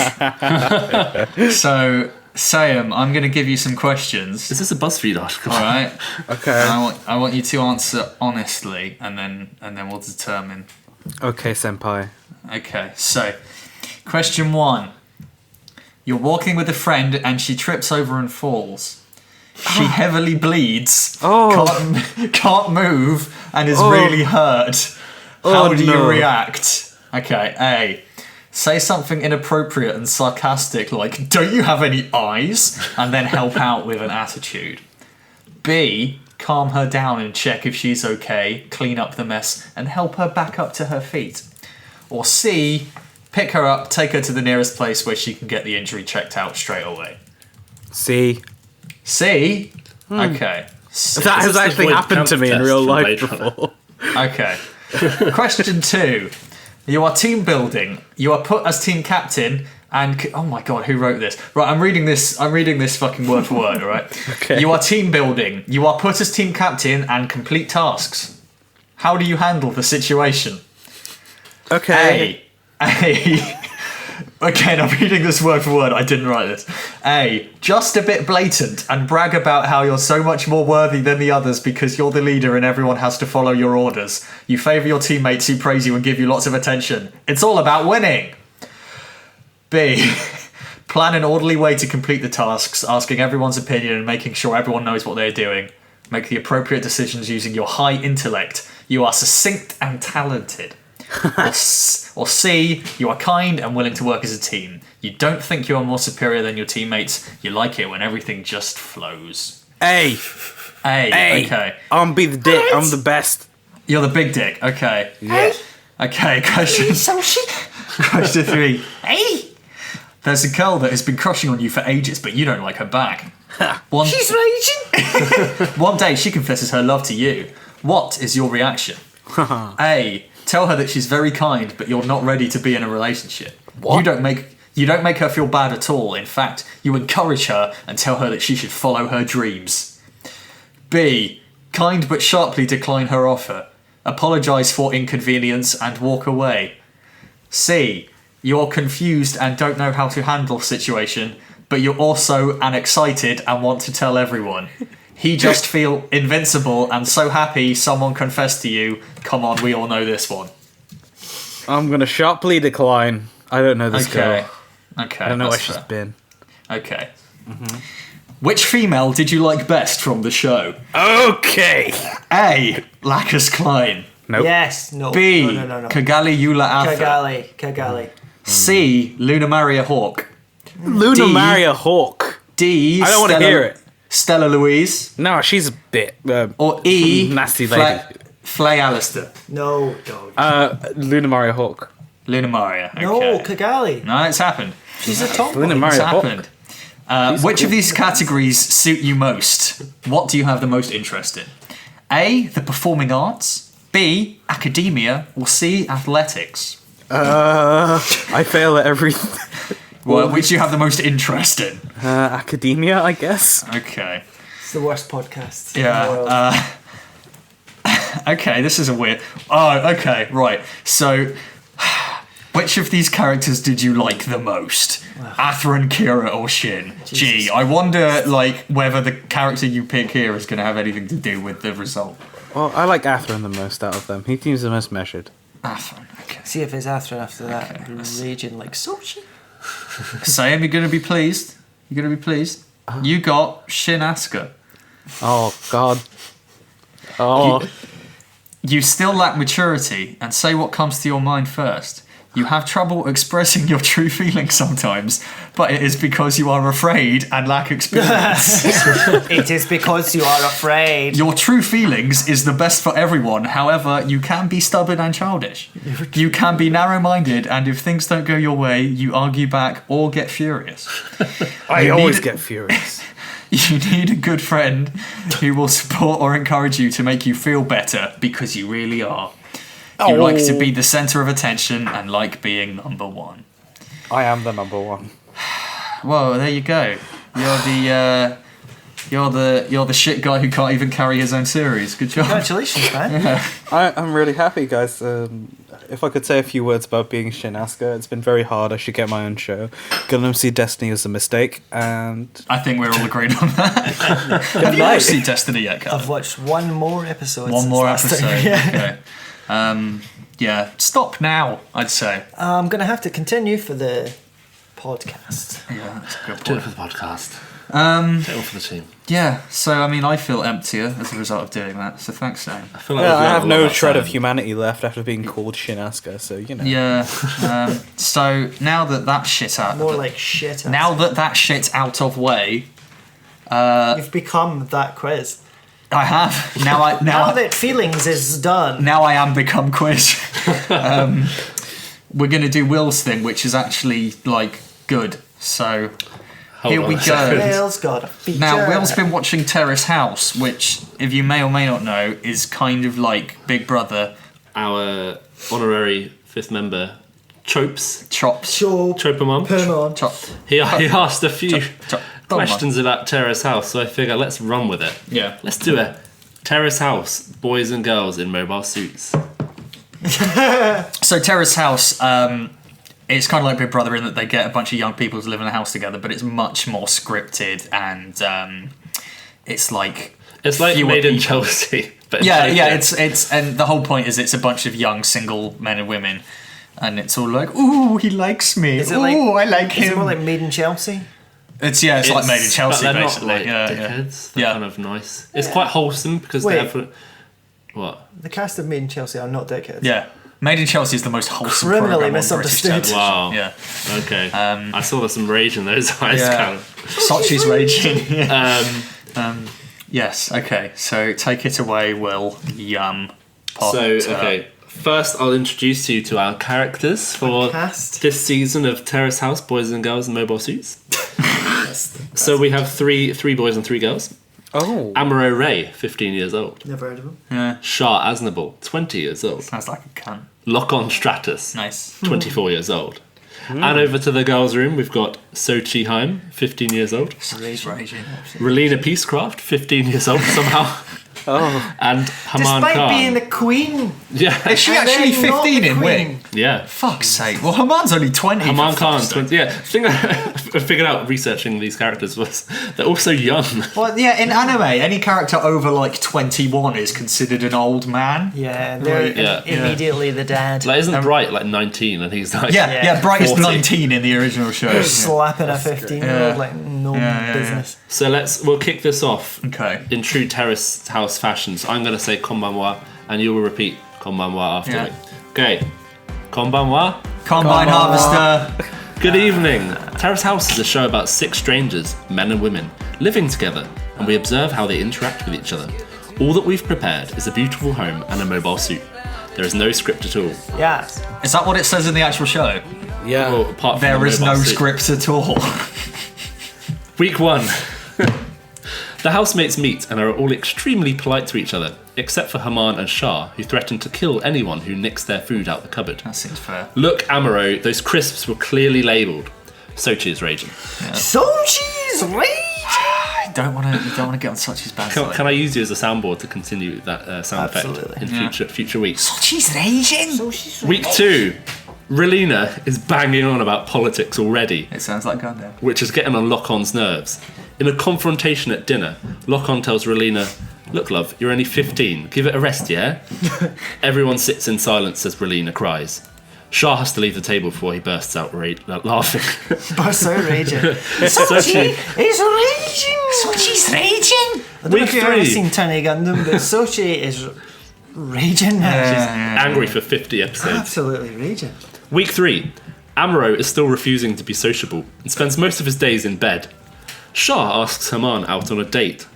So, Sayem, I'm going to give you some questions. Is this a BuzzFeed article? All right. Okay. And I want you to answer honestly, and then we'll determine. Okay, senpai. Okay. So, question 1: you're walking with a friend, and she trips over and falls. She heavily bleeds. Oh. Can't move, and is Oh. really hurt. How Oh, do you no. react? Okay. A. Say something inappropriate and sarcastic like, "Don't you have any eyes?" and then help out with an attitude. B. Calm her down and check if she's okay, clean up the mess, and help her back up to her feet. Or C. Pick her up, take her to the nearest place where she can get the injury checked out straight away. See, C. Okay. that has the actually void happened to camp me in test real from life Blade Runner? before. Okay. Question 2. You are team building. You are put as team captain and... Oh my god, who wrote this? Right, I'm reading this fucking word for word, alright? Okay. You are team building. You are put as team captain and complete tasks. How do you handle the situation? Okay. A. Again, I'm reading this word for word. I didn't write this. A. Just a bit blatant and brag about how you're so much more worthy than the others because you're the leader and everyone has to follow your orders. You favour your teammates who praise you and give you lots of attention. It's all about winning. B. Plan an orderly way to complete the tasks, asking everyone's opinion and making sure everyone knows what they're doing. Make the appropriate decisions using your high intellect. You are succinct and talented. Or C, you are kind and willing to work as a team. You don't think you are more superior than your teammates. You like it when everything just flows. A. Okay. I'm be the dick. I'm the best. You're the big dick. Okay. Yeah. Okay, question 3. Hey! There's a girl that has been crushing on you for ages, but you don't like her back. She's raging. One day she confesses her love to you. What is your reaction? A. Tell her that she's very kind, but you're not ready to be in a relationship. What? You don't make her feel bad at all. In fact, you encourage her and tell her that she should follow her dreams. B. Kind but sharply decline her offer. Apologise for inconvenience and walk away. C. You're confused and don't know how to handle situation, but you're also excited and want to tell everyone. He just feel invincible and so happy someone confessed to you. Come on, we all know this one. I'm gonna sharply decline. I don't know this girl. Okay. I don't know where that's she's fair. been. Okay. Which female did you like best from the show? Okay. A. Lacus Klein. Nope. Yes. No. B. No. Kagali Eula Atha. Kagali. C. Luna Maria Hawk. Luna D. Maria Hawk. D. I don't want to hear it. Stella Louise. No, she's a bit. Or E. Nasty lady. Flay Alistair. No. Luna Maria Hawk. Luna Maria. Okay. No, Kagali. No, it's happened. She's a top Luna one. Maria It's Hawk. happened. Which of these categories suit you most? What do you have the most interest in? A. The performing arts. B. Academia. Or C. Athletics. I fail at everything. Well, which do you have the most interest in? Academia, I guess. Okay. It's the worst podcast in the world. Yeah. Okay, this is a weird. Oh, okay, right. So, which of these characters did you like the most? Atherin, Kira, or Shin? Gee, I wonder, like, whether the character you pick here is going to have anything to do with the result. Well, I like Atherin the most out of them. He seems the most measured. Atherin, okay. See if it's Atherin after that. Okay, let's- Raging like Sochi. Sayem, you're going to be pleased. You're going to be pleased. You got Shin Asuka. Oh, God. Oh. You still lack maturity, and say what comes to your mind first. You have trouble expressing your true feelings sometimes, but it is because you are afraid and lack experience. It is because you are afraid. Your true feelings is the best for everyone. However, you can be stubborn and childish. You can be narrow-minded, and if things don't go your way, you argue back or get furious. I You always need- get furious. You need a good friend who will support or encourage you to make you feel better, because you really are. You like to be the centre of attention and like being number one. I am the number one. Well, there you go. You're the shit guy who can't even carry his own series. Good job. Congratulations, man. I'm really happy, guys. If I could say a few words about being Shin Asuka, it's been very hard. I should get my own show. Gundam Seed Destiny is a mistake, and I think we're all agreed on that. Have you watched Seed Destiny yet, Cal? I've watched one more episode. One since more last episode. time. Yeah. Okay. Yeah. Stop now, I'd say. I'm gonna have to continue for the podcast. Yeah, that's a good Do it point. for the podcast. Take one for the team. Yeah. So I mean, I feel emptier as a result of doing that. So thanks, Sam. I feel like yeah, we've I learned have a lot no about shred of Sayem. humanity left after being called Shin Asuka. So you know. Yeah. So now that shit out. More like shit. Now that shit's out of way, You've become that quiz. I have. Now Now that feelings is done. now I am become quiz. We're gonna do Will's thing, which is actually like good. So Hold here on we a second. go. Will's got a feature. Now Will's been watching Terrace House, which, if you may or may not know, is kind of like Big Brother our honorary 5th member, Chops. Chopamon. Chop. He asked a few Chop. questions about Terrace House, so I figure let's run with it. Yeah. Let's do a Terrace House, boys and girls in mobile suits. So Terrace House, it's kind of like Big Brother in that they get a bunch of young people to live in a house together, but it's much more scripted and it's like fewer Made in people. Chelsea. But It's and the whole point is it's a bunch of young single men and women, and it's all like, ooh, he likes me. Is it ooh, like- I like Is him. it more like Made in Chelsea? It's like Made in Chelsea, but they're basically. Not like yeah, dickheads. They're Yeah. kind of nice. It's quite wholesome because Wait. they have. What? The cast of Made in Chelsea are not dickheads. yeah. Made in Chelsea is the most wholesome Criminally program on British misunderstood. television. Wow. Yeah. Okay. I saw there's some rage in those eyes. Yeah. Callum. Sochi's raging. Yeah. Um, Yes. Okay. So take it away, Will. okay. First, I'll introduce you to our characters for Cast. this season of Terrace House, boys and girls in mobile suits. So we have three boys and 3 girls. Oh. Amuro Ray, 15 years old. Never heard of him. Yeah. Shah Aznable, 20 years old. Sounds like a cunt. Lock-on Stratus, Nice. 24 years old. And over to the girls' room, we've got Sochi Haim, 15 years old. Sochi's raging. Relina Peacecraft, 15 years old somehow. Oh. And Haman Despite Khan. being the queen. Yeah, Is she And actually then not 15 the in queen. Wing? yeah. Fuck's sake. Well, Haman's only 20. Haman for Khan, fuck's sake. 20, yeah. The thing I figured out researching these characters was they're all so young. Well, yeah, in anime, any character over like 21 is considered an old man. Yeah, they're Right, yeah. immediately the dad. Like, isn't Bright like 19 and he's like... Yeah, Bright is 40. 19 in the original show. Yeah. Slapping a 15-year-old Yeah. like no Yeah. business. So we'll kick this off Okay. in true Terrace House fashion. So I'm going to say konbanwa and you will repeat konbanwa after Yeah. me. Okay. Konbanwa. Combine Harvester. Good evening. Terrace House is a show about 6 strangers, men and women, living together, and we observe how they interact with each other. All that we've prepared is a beautiful home and a mobile suit. There is no script at all. Yeah. Is that what it says in the actual show? Yeah. Well, apart from There the is mobile no suit. script at all. Week 1. The housemates meet and are all extremely polite to each other, except for Haman and Shah, who threaten to kill anyone who nicks their food out the cupboard. That seems fair. Look, Amuro, those crisps were clearly labelled. Sochi is raging. Sochi's rage. You don't want to get on Sochi's bad side. Can I use you as a soundboard to continue that sound Absolutely. effect in future weeks? Sochi's raging. Sochi's Week 2. Relina is banging on about politics already, It sounds like Gundam. which is getting on Lock-On's nerves. In a confrontation at dinner, Lock-On tells Relina, "Look, love, you're only 15. Give it a rest, yeah?" Everyone sits in silence as Relina cries. Shah has to leave the table before he bursts out laughing. bursts out raging. Sochi is raging. Sochi's raging. I don't know Week if you've ever 3. seen Tiny Gundam, but Sochi is raging. Angry for 50 episodes. Absolutely raging. Week 3. Amuro is still refusing to be sociable and spends most of his days in bed. Shah asks Haman out on a date.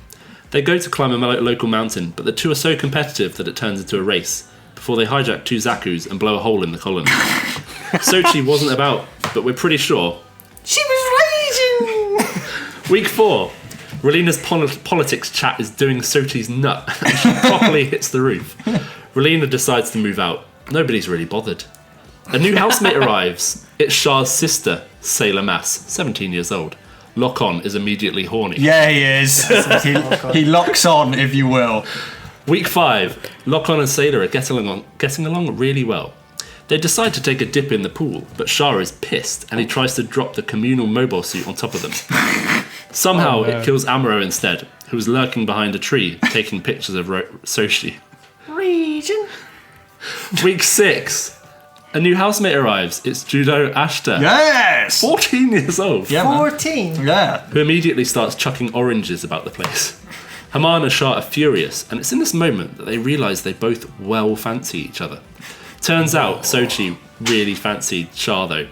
They go to climb a local mountain, but the two are so competitive that it turns into a race, before they hijack 2 Zakus and blow a hole in the colony. Sochi wasn't about, but we're pretty sure. She was raging. Week 4. Relina's politics chat is doing Sochi's nut, and she properly hits the roof. Relina decides to move out. Nobody's really bothered. A new housemate arrives. It's Shah's sister, Sailor Mass, 17 years old. Lock-On is immediately horny. Yeah, he is. he locks on, if you will. Week 5. Lock-On and Sailor are getting along really well. They decide to take a dip in the pool, but Shah is pissed and he tries to drop the communal mobile suit on top of them. Somehow it kills Amuro instead, who is lurking behind a tree taking pictures of Sochi. Raging. Week 6. A new housemate arrives. It's Judo Ashta, Yes. 14 years old, Yeah, man. 14. Yeah. who immediately starts chucking oranges about the place. Haman and Shah are furious, and it's in this moment that they realise they both well fancy each other. Turns out Sochi really fancied Shah though,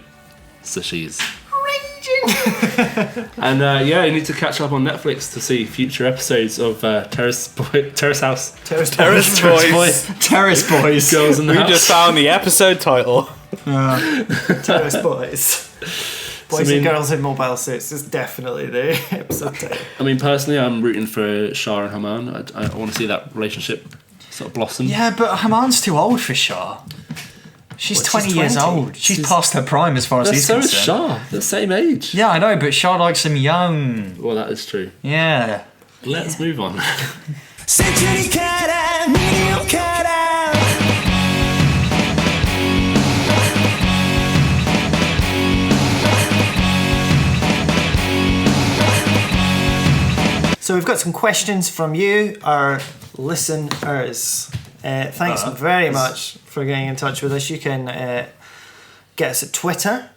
so she's Raging. and you need to catch up on Netflix to see future episodes of Terrace House, Terrace Boys. Terrace Boys. Girls in the We House. just found the episode title. Terrace Boys. Boys I mean- and girls in mobile suits is definitely the episode title. I mean, personally, I'm rooting for Shah and Haman. I want to see that relationship sort of blossom. Yeah, but Haman's too old for Shah. She's What, 20 she's years 20? old. She's past her prime as far as he's So is concerned. Shah, the same age. Yeah, I know, but Shah likes him young. Well, that is true. Yeah. Let's move on. So we've got some questions from you, our listeners. Thanks very much for getting in touch with us. You can get us at Twitter,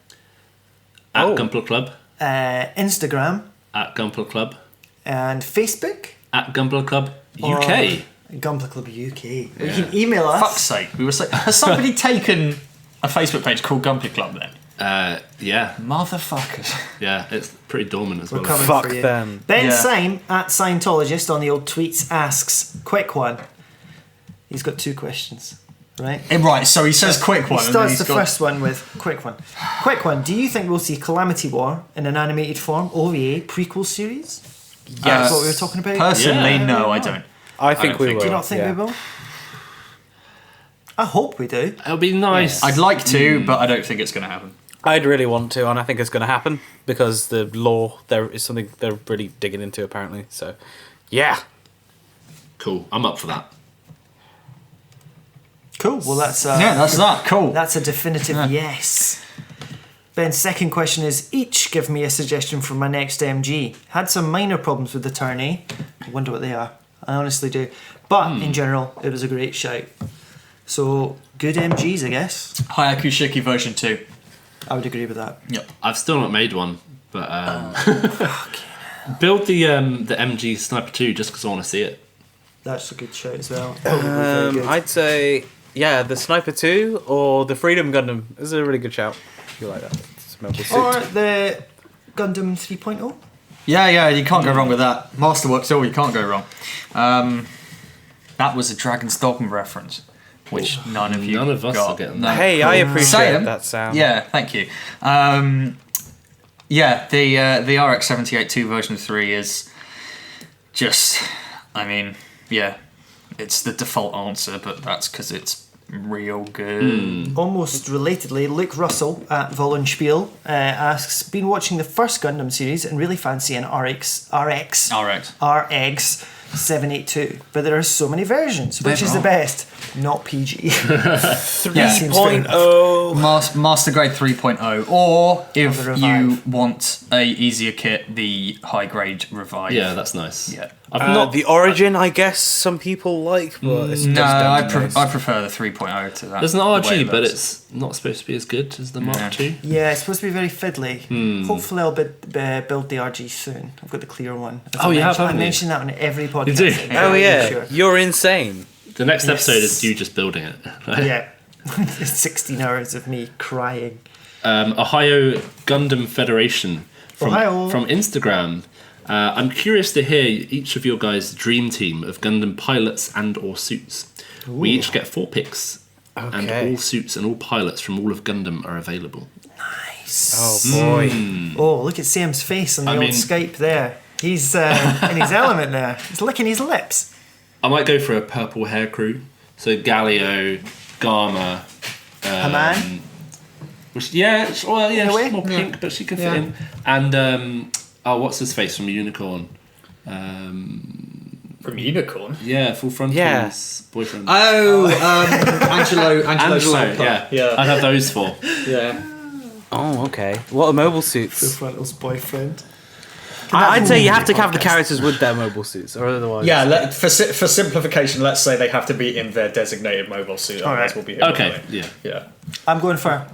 At Gunpla Club. Instagram, At Gunpla Club. and Facebook. At Gunpla Club Or UK. Gunpla Club UK. You can email us. Fuck's sake. We were has somebody taken a Facebook page called Gunpla Club then? Yeah, Motherfuckers. yeah, it's pretty dormant as We're well. coming Fuck for you. them. Ben Yeah. Syme at Scientologist on the old tweets asks, quick one. He's got 2 questions, right? Right, so he says quick one. He and then starts he's the got- first one with quick one. Quick one. Do you think we'll see Calamity War in an animated form, OVA, prequel series? That's what we were talking about. Personally, Yeah. no, I don't. I think don't we think will. Do you not think yeah. we will? I hope we do. It'll be nice. I'd like to, but I don't think it's going to happen. I'd really want to, and I think it's going to happen because the lore there is something they're really digging into apparently. So, yeah. Cool. I'm up for that. Cool. Well, that's Yeah, that's that. Cool. that's a definitive yes. Ben's second question is, each give me a suggestion for my next MG. Had some minor problems with the turn A. I wonder what they are. I honestly do. But in general, it was a great shout. So, good MGs, I guess. Hayaku Shiki version 2. I would agree with that. Yep. I've still not made one, but build the MG Sniper 2 just because I want to see it. That's a good shout as well. Probably very good. I'd say the Sniper 2 or the Freedom Gundam is a really good shout. If you like that. It's a mobile suit. Or the Gundam 3.0. Yeah, you can't go wrong with that. Masterworks, you can't go wrong. That was a Dragon's Dogma reference, which none of you None of us got. are getting No. that. Hey, I appreciate Sayem. that sound. Yeah, thank you. The RX-78-2 version 3 is just, I mean, yeah, it's the default answer, but that's because it's real good. Almost relatedly, Luke Russell at Vollenspiel asks, been watching the first Gundam series and really fancy an RX 782, but there are so many versions. Which is the best? Not PG. 3.0. Master Grade 3.0, or if the you Revive. want a easier kit, the high grade Revive. Yeah, that's nice. Yeah. I've not. The Origin, I guess some people like, but it's No, just I Gundam-based. prefer the 3.0 to that. There's an the way RG, it but looks. it's not supposed to be as good as the Mark II. Yeah, it's supposed to be very fiddly. Hopefully I'll build the RG soon. I've got the clear one. As Oh, I you have, mentioned. haven't I you? mention that on every podcast. You do? Oh yeah, Sure. you're insane. The next episode Yes. is you just building it. Yeah. 16 hours of me crying. Ohio Gundam Federation from Ohio. Instagram. I'm curious to hear each of your guys' dream team of Gundam pilots and or suits. We each get 4 picks, and Okay. all suits and all pilots from all of Gundam are available. Oh boy. Oh, look at Sam's face on the I old mean- Skype there. He's in his element there. He's licking his lips. I might go for a purple hair crew. So Galio, Garma, Haman? which yeah, well, yeah, In a way, she's more pink, but she can Yeah. fit in. And what's his face from Unicorn? From Unicorn. Yeah, Full Frontal's Yeah. boyfriend. Oh, Angelo Angelo, Salpa. yeah. I'd have those 4. Yeah. Oh, okay. What are mobile suits? Frontal's boyfriend. I'd say you have to have the characters with their mobile suits, or otherwise. Yeah, for simplification, let's say they have to be in their designated mobile suit. Otherwise, right. we'll be Okay, yeah. Yeah. I'm going for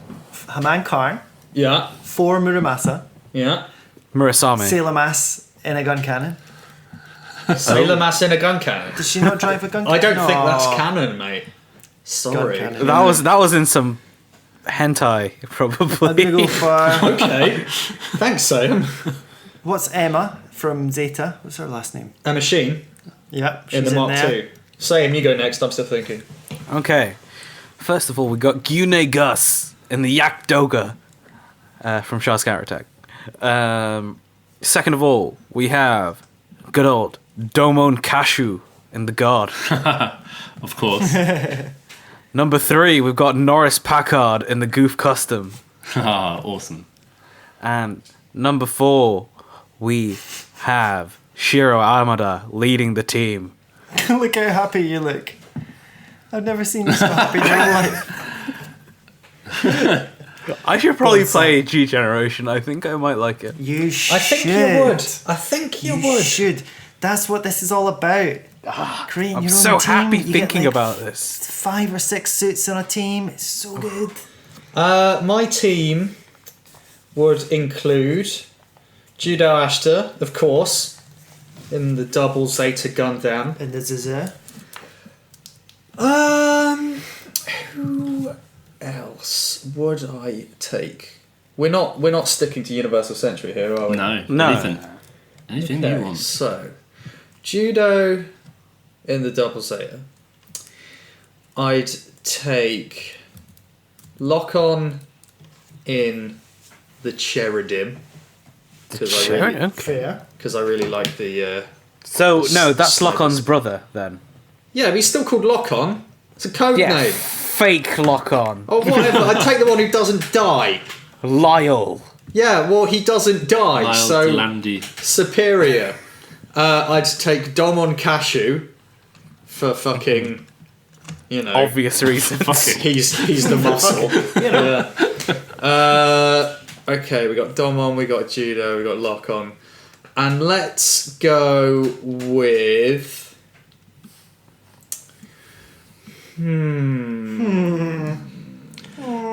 Haman Karn, Yeah. 4 Muramasa, Yeah. Murasame. Sailor Mass in a gun cannon. Sailor Mass in a gun cannon. Does she not drive a gun cannon? I don't think that's Aw. canon, mate. Sorry. Gun cannon. That was in some hentai, probably. I'm going to go for... Okay. Thanks, Sayem. What's Emma from Zeta? What's her last name? A machine Yep, she's in the Mark there. II. Sayem, you go next. I'm still thinking. Okay. First of all, we got Gyune Gus in the Yak Doga from Shah's Counterattack. Second of all, we have good old Domon Kashu in the guard. Of course. Number 3, we've got Norris Packard in the Goof Custom. Awesome. And number 4, we have Shiro Amada leading the team. Look how happy you look. I've never seen you so happy in my life. I should probably play G Generation. I think I might like it. You should. I think you would. I think you would. should. That's what this is all about. Creating I'm your so own team. happy You get, thinking like, about this. 5 or 6 suits on a team. It's so good. My team would include Judo Ashta, of course, in the double Zeta Gundam. And this is it. Who else would I take? We're not sticking to Universal Century here, are we? No. Anything you want. So, Judo in the double Zeta. I'd take Lock-On in the Cheridim. Because I really like the... So, no, that's Sliders. Lock-On's brother, then. Yeah, but he's still called Lock-On. It's a code Yeah, name. fake Lock-On. Oh, whatever. I'd take the one who doesn't die. Lyle. Yeah, well, he doesn't die, Lyle so Landy. superior. I'd take Domon Cashew for fucking, you know, Obvious reasons. he's the muscle. You know. Okay, we got Domon, we got Judo, we got Lock-On, and let's go with.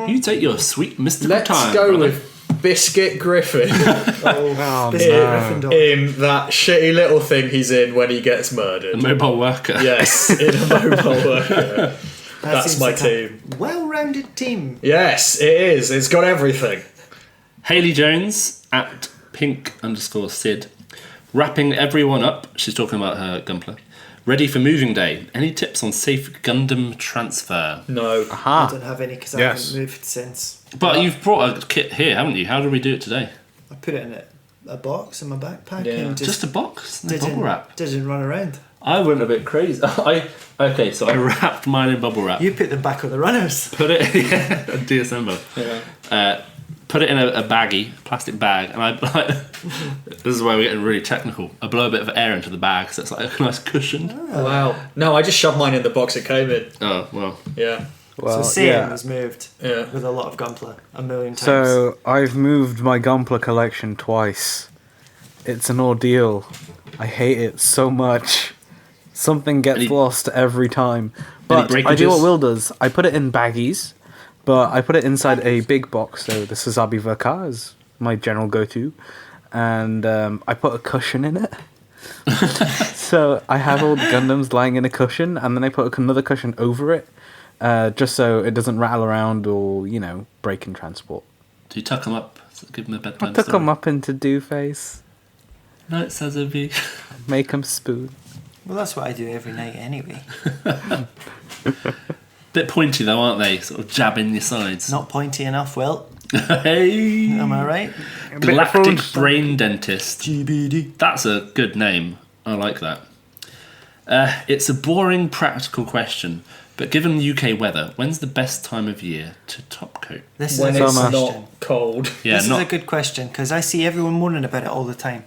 You take your sweet mystical Let's time. go brother. with Biscuit Griffin. Oh, Biscuit man. Gryffindor. In that shitty little thing he's in when he gets murdered. A mobile worker. Yes, in a mobile worker. That That's seems my like team. a well-rounded team. Yes, it is. It's got everything. Haley Jones at pink_Sid. Wrapping everyone up. She's talking about her Gunpla. Ready for moving day. Any tips on safe Gundam transfer? No. I don't have any because I Yes. haven't moved since. But you've brought a kit here, haven't you? How did we do it today? I put it in a box in my backpack Yeah. and Just a box? No didn't, bubble wrap? didn't run around. I went a bit crazy. So I wrapped mine in bubble wrap. You put them back on the runners. Put it deassemble. Yeah. Put it in a baggie, plastic bag, and I this is where we're getting really technical. I blow a bit of air into the bag so it's like a nice cushion. Wow. No, I just shoved mine in the box it came in. Oh well. Yeah. Well, So Sayem yeah. has moved Yeah. with a lot of Gunpla a million times. So, I've moved my Gunpla collection twice. It's an ordeal. I hate it so much. Something gets Any- lost every time. But I do breakages? what Will does. I put it in baggies, but I put it inside a big box. So the Suzabi Verka is my general go-to. And I put a cushion in it. So I have all the Gundams lying in a cushion, and then I put another cushion over it, just so it doesn't rattle around or, break in transport. Do you tuck them up? Give them a bedtime I took story? them up into Dooface, Night Sazabi. make them spoon. Well, that's what I do every night anyway. Bit pointy though, aren't they? Sort of jabbing your sides. Not pointy enough, Will. Hey! Am I right? Galactic Brain Dentist. GBD. That's a good name. I like that. It's a boring practical question, but given the UK weather, when's the best time of year to top coat? This When is a it's good not question. cold. Yeah, This not is a good question because I see everyone moaning about it all the time.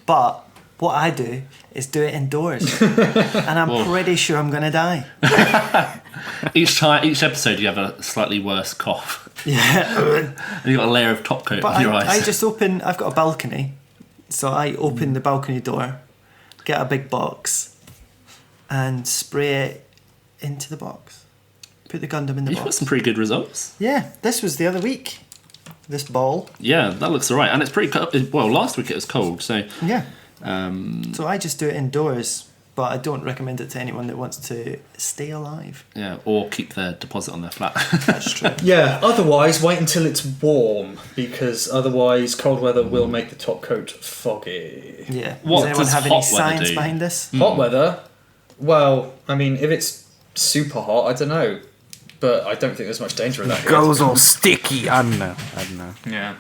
But what I do is do it indoors, and I'm Whoa. pretty sure I'm gonna die. each episode you have a slightly worse cough, Yeah, and you got a layer of top coat but on your eyes. I just open. I've got a balcony, so I open the balcony door, get a big box, and spray it into the box. Put the Gundam in the You've got box. some pretty good results. Yeah, this was the other week. This ball. Yeah, that looks alright, and it's pretty cold. Well, last week it was cold, so Yeah. So I just do it indoors, but I don't recommend it to anyone that wants to stay alive. yeah, or keep their deposit on their flat. That's true. Yeah, otherwise wait until it's warm, because otherwise cold weather will make the top coat foggy. Yeah. What Does anyone does have any hot weather science do? behind this? Hot weather? Well, I mean, if it's super hot, I don't know. But I don't think there's much danger in that. here. Goes all sticky. I don't know. Yeah.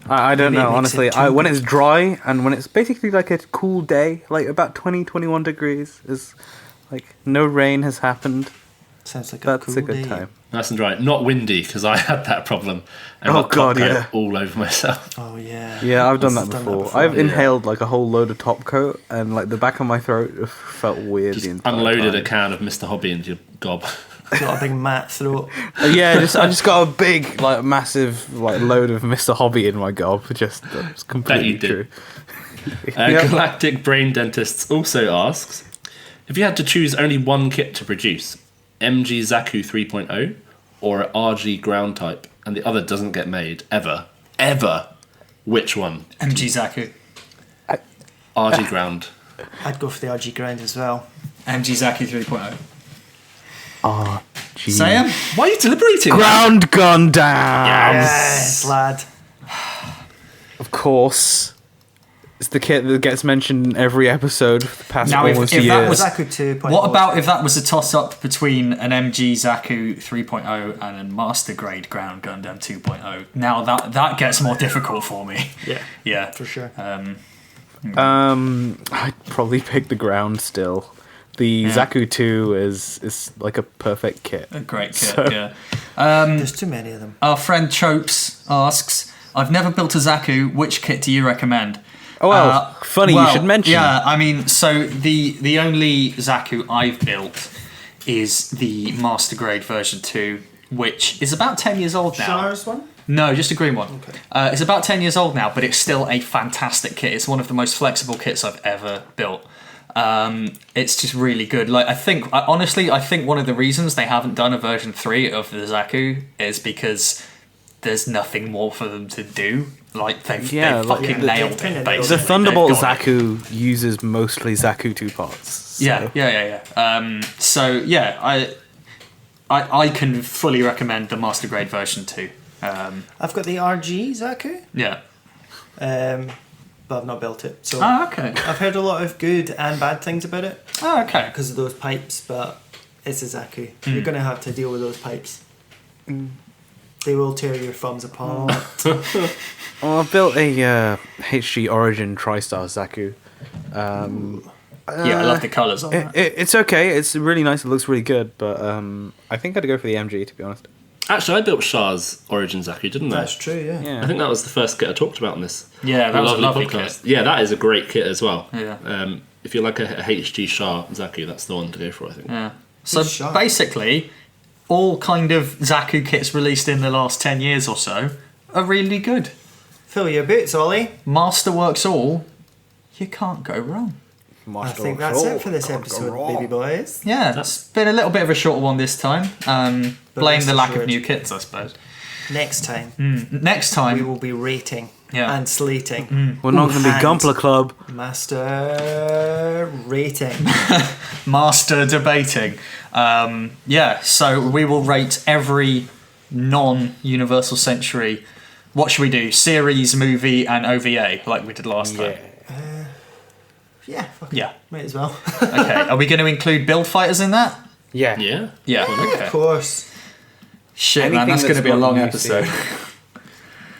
I don't Maybe it know, makes honestly. it too When good. it's dry and when it's basically like a cool day, like about 20, 21 degrees, is Like, no rain has happened. Sounds like That's a cool a good day. time. Nice and dry. Not windy, because I had that problem. And Oh, got God, top coat yeah. all over myself. Oh yeah. Yeah, I've done I've that before. I've yeah. inhaled like a whole load of top coat, and like the back of my throat felt weird Just the entire unloaded time. a can of Mr. Hobby into your gob. Got a big mat throat. Yeah, I just got a big, like, massive, like, load of Mr. Hobby in my gob. Just that's completely you did. true. Galactic Brain Dentists also asks, if you had to choose only one kit to produce, MG Zaku 3.0 or RG ground type, and the other doesn't get made ever, which one? MG Zaku. RG ground. I'd go for the RG grind as well. MG Zaku 3.0. RG. Sayem? Why are you deliberating? Ground Gundam! Yes, lad. Of course. It's the kit that gets mentioned in every episode for the past Now, if almost that years. was- Zaku 2.0. What about if that was a toss-up between an MG Zaku 3.0 and a Master Grade Ground Gundam 2.0? Now that gets more difficult for me. Yeah, Yeah. for sure. I'd probably pick the ground still. The Zaku 2 is like a perfect kit. A great kit, So- yeah. There's too many of them. Our friend Chopes asks, I've never built a Zaku, which kit do you recommend? Oh, well, funny you should mention. Yeah, I mean, so the only Zaku I've built is the Master Grade version 2, which is about 10 years old now. Shars one? No, just a green one. Okay. It's about 10 years old now, but it's still a fantastic kit. It's one of the most flexible kits I've ever built. It's just really good. Like, honestly, I think one of the reasons they haven't done a version 3 of the Zaku is because there's nothing more for them to do. Like, they've fucking nailed kinda it, nailed it. The basically. Thunderbolt They've got it. Zaku uses mostly Zaku 2 parts. So. Yeah. So yeah, I can fully recommend the Master Grade version 2. I've got the RG Zaku, Yeah. but I've not built it. So Oh, okay. I've heard a lot of good and bad things about it Oh, okay. because of those pipes, but it's a Zaku. You're going to have to deal with those pipes. They will tear your thumbs apart. Well, I've built a HG Origin TriStar Zaku. Yeah, I love the colours on that. It's okay. It's really nice. It looks really good. But I think I'd go for the MG, to be honest. Actually, I built Char's Origin Zaku, didn't I? That's true, yeah. Yeah. I think that was the first kit I talked about in this. Yeah, that was a lovely kit. Yeah, that is a great kit as well. Yeah. If you like a HG Char Zaku, that's the one to go for, I think. Yeah. So shot. basically, all kind of Zaku kits released in the last 10 years or so are really good. Fill your boots, Ollie. Masterworks all, you can't go wrong. I think that's it for this episode, baby boys. Yeah, it's been a little bit of a shorter one this time. Blame rest the lack of assured. new kits, I suppose. Next time, Next we time, will be rating Yeah. and slating. We're not going to be and- Gunpla Club. Master rating. master debating. So we will rate every non-Universal Century. What should we do? Series, movie, and OVA, like we did last time. Yeah, fuck it. Yeah. Might as well. Okay. Are we going to include build fighters in that? Yeah. Yeah. Yeah. Of Okay. course. Shit, man, Anything that's going to that's be a long not episode.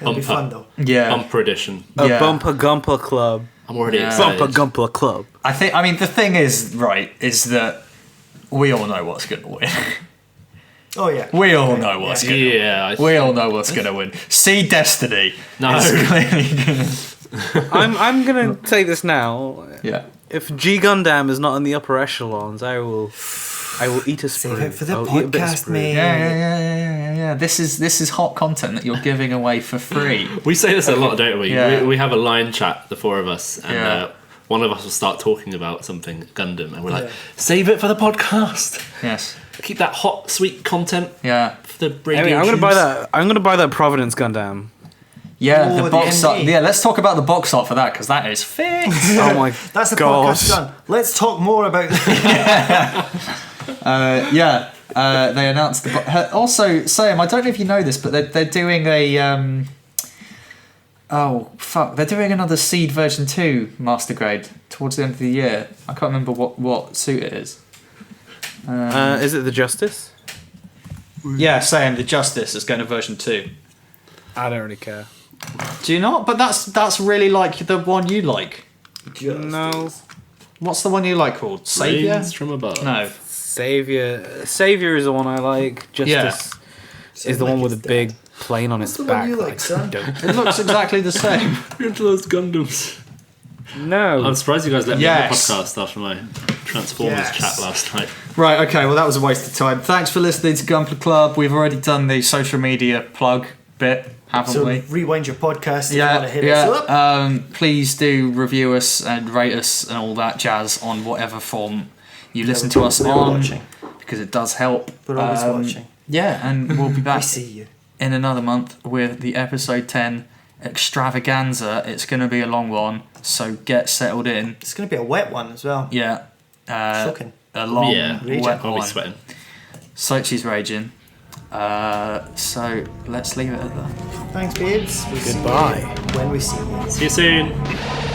It'll be Bumper. fun though. Yeah. Bumper edition. A Yeah. Bumper Gunpla Club. I'm already Yeah. excited. Bumper Gunpla Club. I mean, the thing is that we all know what's going to win. Oh yeah. We all know what's going to win. Yeah. We all know what's going to win. See Destiny. No. It's clearly gonna- I'm going to say this now. yeah. If G Gundam is not in the upper echelons, I will eat a spoon. Save it for the I'll eat a bit of podcast, sprue. mate. Yeah. This is hot content that you're giving away for free. We say this a lot, don't we? Yeah. We have a line chat, the four of us, and Yeah. one of us will start talking about something Gundam, and we're like, Yeah. save it for the podcast. Yes. Keep that hot, sweet content Yeah. for the radio. Anyway, I'm gonna buy tunes. that. I'm gonna buy that Providence Gundam. Yeah, Oh, the the box art. MD. Yeah, let's talk about the box art for that because that is fit. Oh my That's the god! podcast done. Let's talk more about They announced the also Sayem, I don't know if you know this, but they're doing a they're doing another Seed version 2 Master Grade towards the end of the year. I can't remember what suit it is. Is it the Justice? Yeah, Sayem, the Justice is going to version 2. I don't really care. Do you not? But that's really like the one you like. No. What's the one you like called? Savior? Rains from above. No. Savior is the one I like. Justice is the one with a big plane on its the back. one you like, son? It looks exactly the same. You're into those Gundams. No. I'm surprised you guys let me on the Yes. podcast after my Transformers Yes. chat last night. Right, okay, well that was a waste of time. Thanks for listening to Gunpla Club. We've already done the social media plug bit, haven't So we? rewind your podcast if you want to hit us up. Please do review us and rate us and all that jazz on whatever form you listen to us we're on, watching. because it does help. We're always watching. Yeah, and we'll be We back see you. in another month with the episode 10 extravaganza. It's going to be a long one, so get settled in. It's going to be a wet one as well. Yeah. Shocking. A long, Raging. wet I'll be one. sweating. Sochi's raging. So let's leave it at that. Thanks, babes. We'll Goodbye. See you when we see you. See you soon.